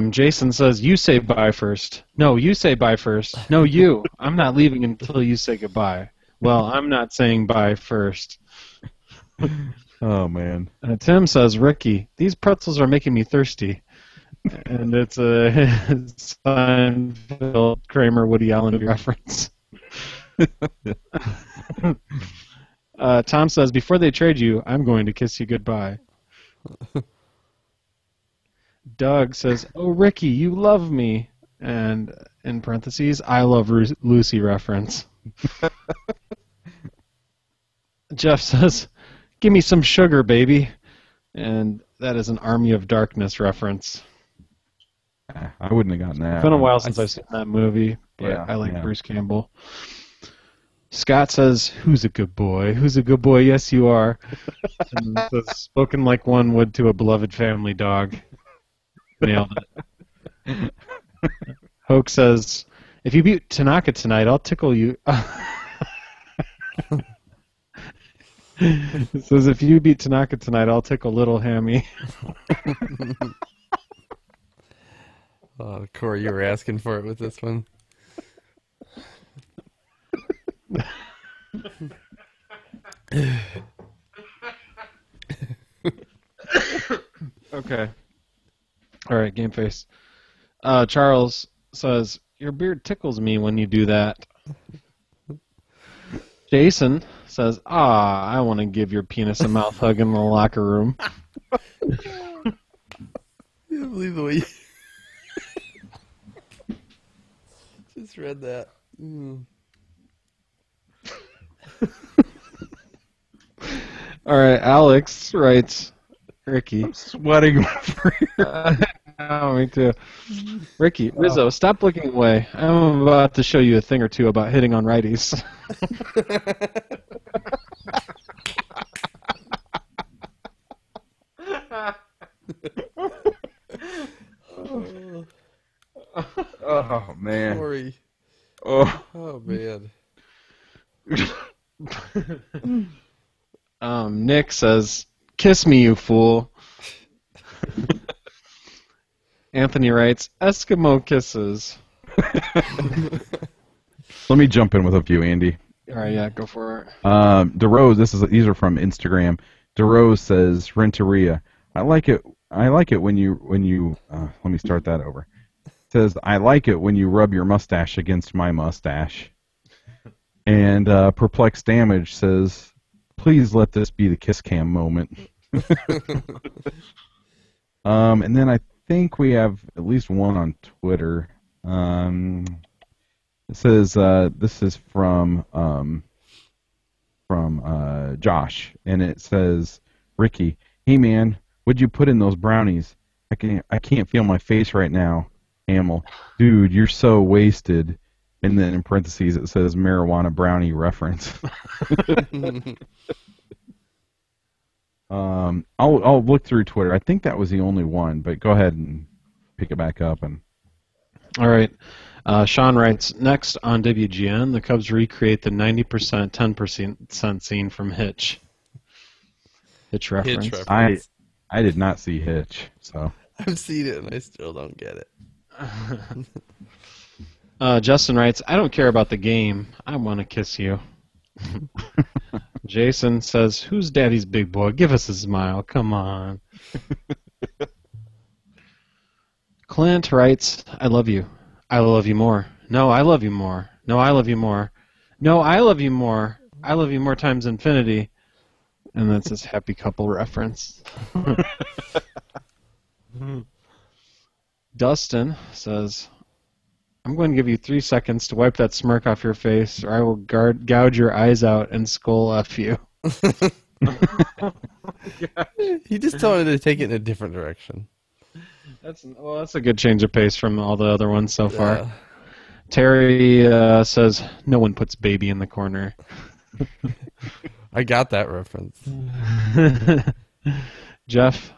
Jason says, you say bye first. No, you say bye first. No, you. I'm not leaving until you say goodbye. Well, I'm not saying bye first. Oh, man. Tim says, Ricky, these pretzels are making me thirsty. And it's a Seinfeld, Kramer, Woody Allen reference. Tom says, before they trade you, I'm going to kiss you goodbye. Doug says, oh, Ricky, you love me. And in parentheses, I love Lucy reference. Jeff says, give me some sugar, baby. And that is an Army of Darkness reference. I wouldn't have gotten that. It's been a while since I've seen that movie, but Yeah, I like yeah. Bruce Campbell. Scott says, who's a good boy? Who's a good boy? Yes, you are. And says, spoken like one would to a beloved family dog. Nailed it. Hoke says, if you beat Tanaka tonight, I'll tickle you. It says, if you beat Tanaka tonight, I'll tickle little Hammy. Oh, Corey, you were asking for it with this one. All right, game face. Charles says, your beard tickles me when you do that. Jason says, I want to give your penis a mouth hug in the locker room. I can't believe the way you just read that. All right, Alex writes, Ricky. I'm sweating over here. Oh, me too. Ricky, Rizzo, stop looking away. I'm about to show you a thing or two about hitting on righties. Oh man. Sorry. Oh man. Nick says, kiss me, you fool. Anthony writes, Eskimo kisses. Let me jump in with a few, Andy. All right, yeah, go for it. DeRose, these are from Instagram. DeRose says, Renteria, I like it when you let me start that over. Says, I like it when you rub your mustache against my mustache. And Perplexed Damage says, please let this be the kiss cam moment. And then I think we have at least one on Twitter. It says this is from Josh, and it says, Ricky, hey man, what'd you put in those brownies? I can't feel my face right now. Hamill, dude, you're so wasted. And then in parentheses it says marijuana brownie reference. I'll look through Twitter. I think that was the only one, but go ahead and pick it back up. And all right. Sean writes, next on WGN, the Cubs recreate the 90%, 10% scene from Hitch. Hitch reference. Hitch reference. I did not see Hitch, so I've seen it and I still don't get it. Justin writes, I don't care about the game. I want to kiss you. Jason says, who's daddy's big boy? Give us a smile. Come on. Clint writes, I love you. I love you more. No, I love you more. No, I love you more. No, I love you more. I love you more times infinity. And that's his happy couple reference. Dustin says, I'm going to give you 3 seconds to wipe that smirk off your face, or I will gouge your eyes out and skull F you. He just told me to take it in a different direction. That's a good change of pace from all the other ones so far. Terry says, no one puts baby in the corner. I got that reference. Jeff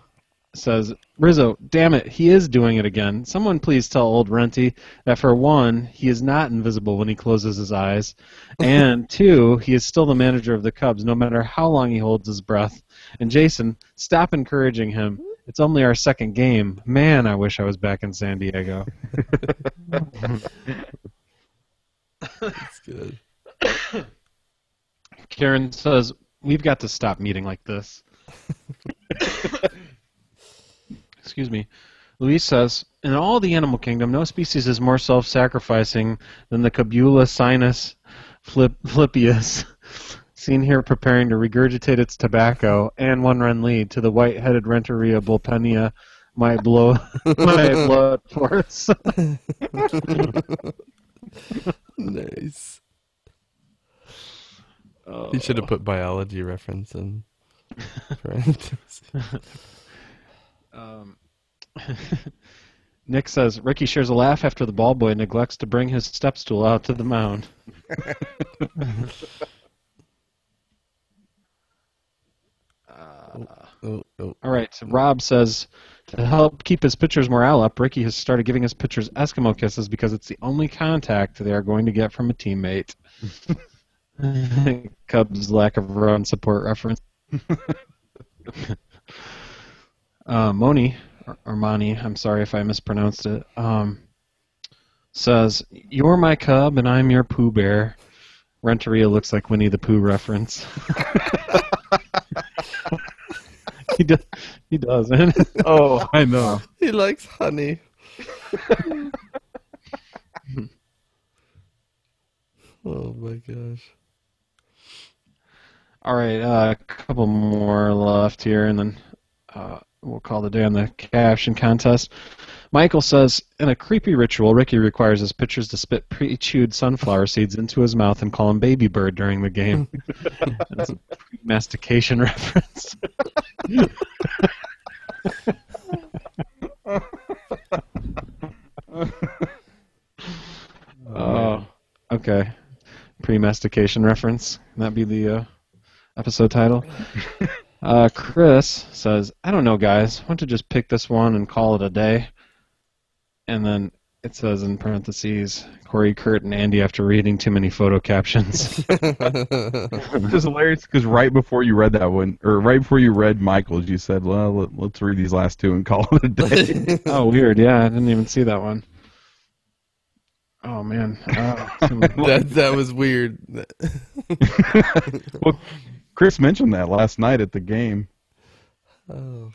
says, Rizzo, damn it, he is doing it again. Someone please tell old Renty that for one, he is not invisible when he closes his eyes, and two, he is still the manager of the Cubs no matter how long he holds his breath. And Jason, stop encouraging him. It's only our second game. Man, I wish I was back in San Diego. That's good. Karen says, we've got to stop meeting like this. Excuse me. Luis says, in all the animal kingdom, no species is more self-sacrificing than the Cabula sinus flippius, seen here preparing to regurgitate its tobacco and one-run lead to the white-headed Renteria bullpenia might blow it force. Nice. He should have put biology reference in. Nick says, Ricky shares a laugh after the ball boy neglects to bring his step stool out to the mound. All right, so Rob says, to help keep his pitchers' morale up, Ricky has started giving his pitchers Eskimo kisses because it's the only contact they are going to get from a teammate. Cubs' lack of run support reference. Moni, or Mani, I'm sorry if I mispronounced it, says, you're my cub and I'm your Pooh Bear. Renteria looks like Winnie the Pooh reference. He doesn't. Oh, I know. He likes honey. Oh my gosh. All right, a couple more left here, and then we'll call the day on the caption contest. Michael says, in a creepy ritual, Ricky requires his pitchers to spit pre-chewed sunflower seeds into his mouth and call him Baby Bird during the game. That's a pre-mastication reference. Oh, okay. Pre-mastication reference. Can that be the episode title? Chris says, I don't know, guys. Why don't you just pick this one and call it a day? And then it says in parentheses, Corey, Kurt, and Andy after reading too many photo captions. It's just hilarious because right before you read that one, or right before you read Michael's, you said, well, let's read these last two and call it a day. Oh, weird. Yeah, I didn't even see that one. Oh, man. That was weird. Well, Chris mentioned that last night at the game. Oh.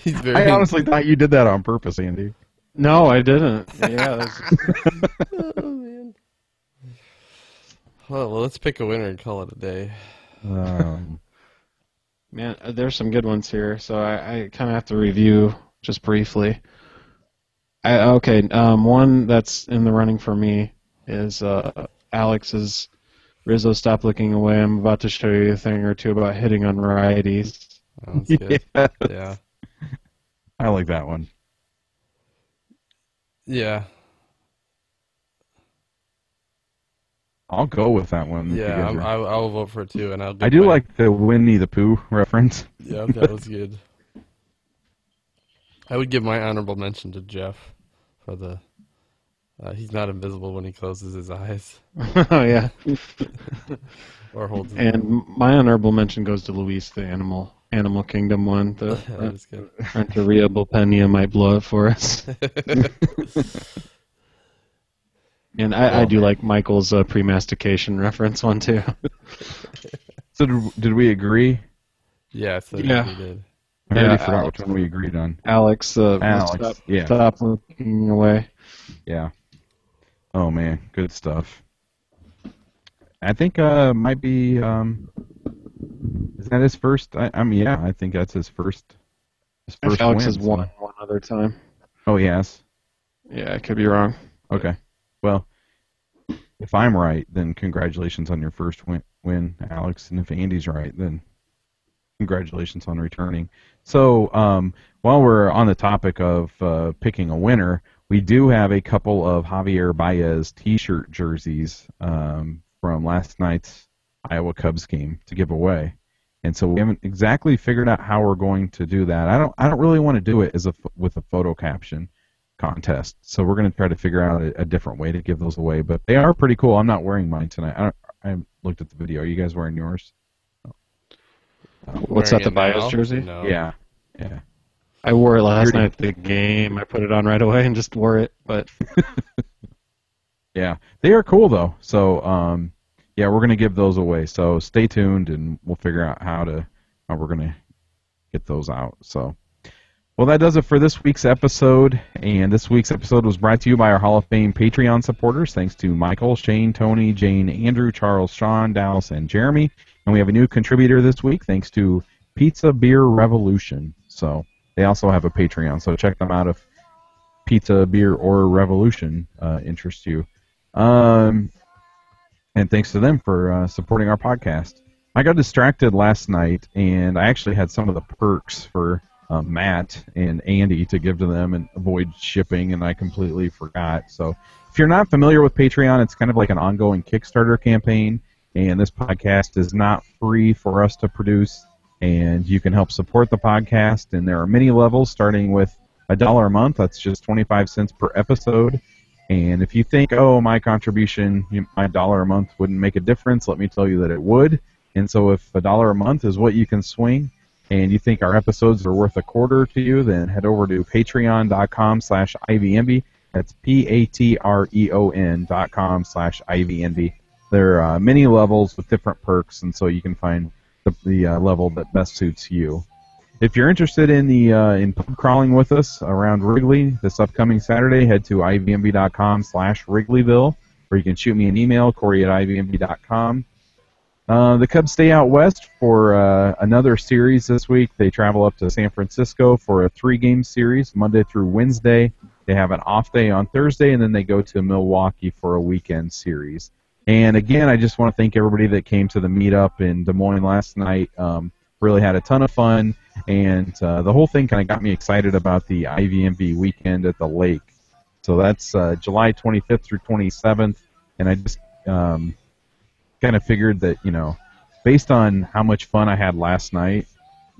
I honestly thought you did that on purpose, Andy. No, I didn't. Yeah. Oh, man. Well, let's pick a winner and call it a day. Man, there's some good ones here, so I kind of have to review just briefly. One that's in the running for me is Alex's Rizzo, stop looking away. I'm about to show you a thing or two about hitting on righties. That's good. Yes. Yeah. I like that one. Yeah. I'll go with that one. Yeah, I'll vote for it too, and I'll. I do like the Winnie the Pooh reference. Yeah, that was good. I would give my honorable mention to Jeff for the. He's not invisible when he closes his eyes. Oh yeah. Or holds. And my honorable mention goes to Luis, the Animal Kingdom one. The That was good. Renteria Bulpenia might blow it for us. And I do like Michael's pre-mastication reference one too. So did we agree? Yeah, so Yeah. we did. I already Yeah, forgot Alex. which one we agreed on. Alex, yeah. stop looking away. Yeah. Oh man, good stuff. I think might be is that his first? I mean, yeah, I think that's his first. Alex win, has so- won one other time. Oh yes. Yeah, I could be wrong. Okay. Well, if I'm right, then congratulations on your first win, Alex. And if Andy's right, then congratulations on returning. So while we're on the topic of picking a winner, we do have a couple of Javier Baez T-shirt jerseys from last night's Iowa Cubs game to give away, and so we haven't exactly figured out how we're going to do that. I don't really want to do it with a photo caption contest, so we're going to try to figure out a different way to give those away. But they are pretty cool. I'm not wearing mine tonight. I looked at the video. Are you guys wearing yours? What's that, Wearing the it Baez now? jersey? No. Yeah. I wore it last You're- night at the game. I put it on right away and just wore it. But Yeah, they are cool though. So yeah, we're gonna give those away. So stay tuned, and we'll figure out how we're gonna get those out. So, well, that does it for this week's episode. And this week's episode was brought to you by our Hall of Fame Patreon supporters. Thanks to Michael, Shane, Tony, Jane, Andrew, Charles, Sean, Dallas, and Jeremy. And we have a new contributor this week. Thanks to Pizza Beer Revolution. So they also have a Patreon. So check them out if Pizza, Beer, or Revolution interests you. And thanks to them for supporting our podcast. I got distracted last night, and I actually had some of the perks for Matt and Andy to give to them and avoid shipping, and I completely forgot. So if you're not familiar with Patreon, it's kind of like an ongoing Kickstarter campaign, and this podcast is not free for us to produce, and you can help support the podcast, and there are many levels starting with $1 a month. That's just 25 cents per episode. And if you think, oh, my contribution, my $1 a month wouldn't make a difference, let me tell you that it would. And so if $1 a month is what you can swing, and you think our episodes are worth a quarter to you, then head over to patreon.com/IVNB. That's patreon.com/IVNB. There are many levels with different perks, and so you can find the level that best suits you. If you're interested in the in pub crawling with us around Wrigley this upcoming Saturday, head to ivmb.com/Wrigleyville, or you can shoot me an email, Corey@ivmb.com. The Cubs stay out west for another series this week. They travel up to San Francisco for a 3-game series, Monday through Wednesday. They have an off day on Thursday, and then they go to Milwaukee for a weekend series. And again, I just want to thank everybody that came to the meetup in Des Moines last night. Really had a ton of fun, and the whole thing kind of got me excited about the IVMB weekend at the lake. So that's July 25th through 27th, and I just kind of figured that, based on how much fun I had last night,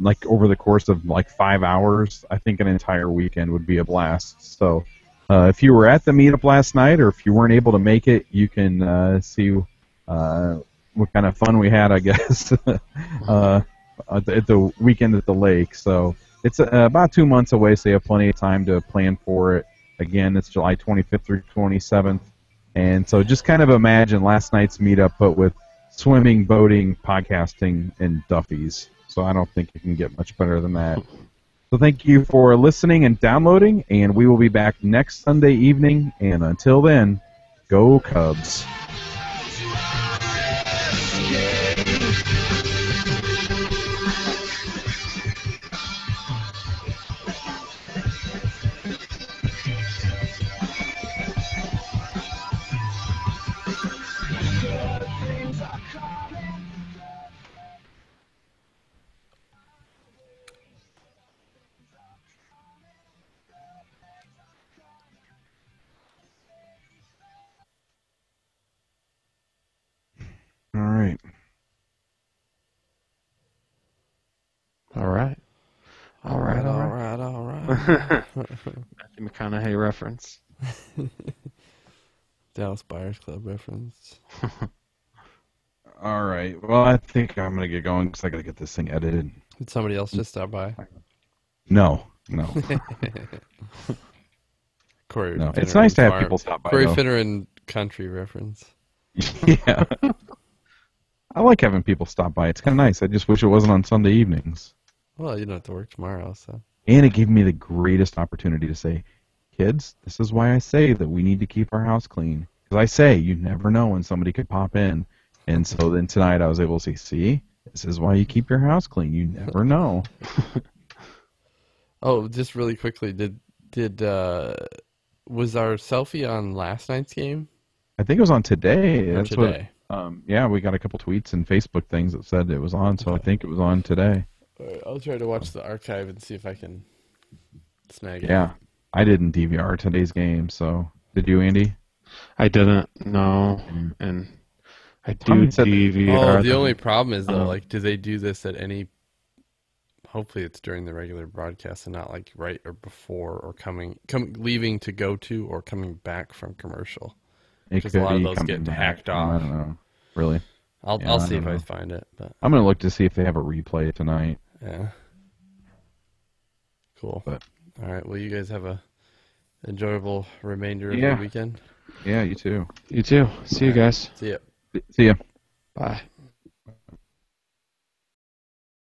like over the course of like 5 hours, I think an entire weekend would be a blast. So if you were at the meetup last night, or if you weren't able to make it, you can see what kind of fun we had, I guess. At the weekend at the lake. So it's about 2 months away, so you have plenty of time to plan for it. Again, it's July 25th through 27th. And so just kind of imagine last night's meetup, but with swimming, boating, podcasting, and Duffy's. So I don't think it can get much better than that. So thank you for listening and downloading, and we will be back next Sunday evening. And until then, go Cubs. All right. All right. Matthew McConaughey reference. Dallas Buyers Club reference. All right. Well, I think I'm going to get going because I got to get this thing edited. Did somebody else just stop by? No. Corey. No. Finner It's nice to have farm. people stop by. Corey though. Finner and country reference. Yeah. I like having people stop by. It's kind of nice. I just wish it wasn't on Sunday evenings. Well, you don't have to work tomorrow, so. And it gave me the greatest opportunity to say, kids, this is why I say that we need to keep our house clean. Because I say, you never know when somebody could pop in. And so then tonight I was able to say, see, this is why you keep your house clean. You never know. Oh, just really quickly, was our selfie on last night's game? I think it was on today. Or That's today? What, yeah, we got a couple tweets and Facebook things that said it was on, so I think it was on today. All right, I'll try to watch the archive and see if I can snag it. Yeah, I didn't DVR today's game, so did you, Andy? I didn't, no. And I do Tommy said- DVR. Oh, the only problem is, though, do they do this at any... Hopefully it's during the regular broadcast and not like right or before or leaving to go to or coming back from commercial. It Because a lot of be those coming get back. hacked I off. don't know. Really? I'll I see don't if I know. find it. But I'm going to look to see if they have a replay tonight. yeah. Cool. But- All right. Well, you guys have a enjoyable remainder of Yeah. the weekend. Yeah, you too. You too. See you guys. See ya. See ya. Bye.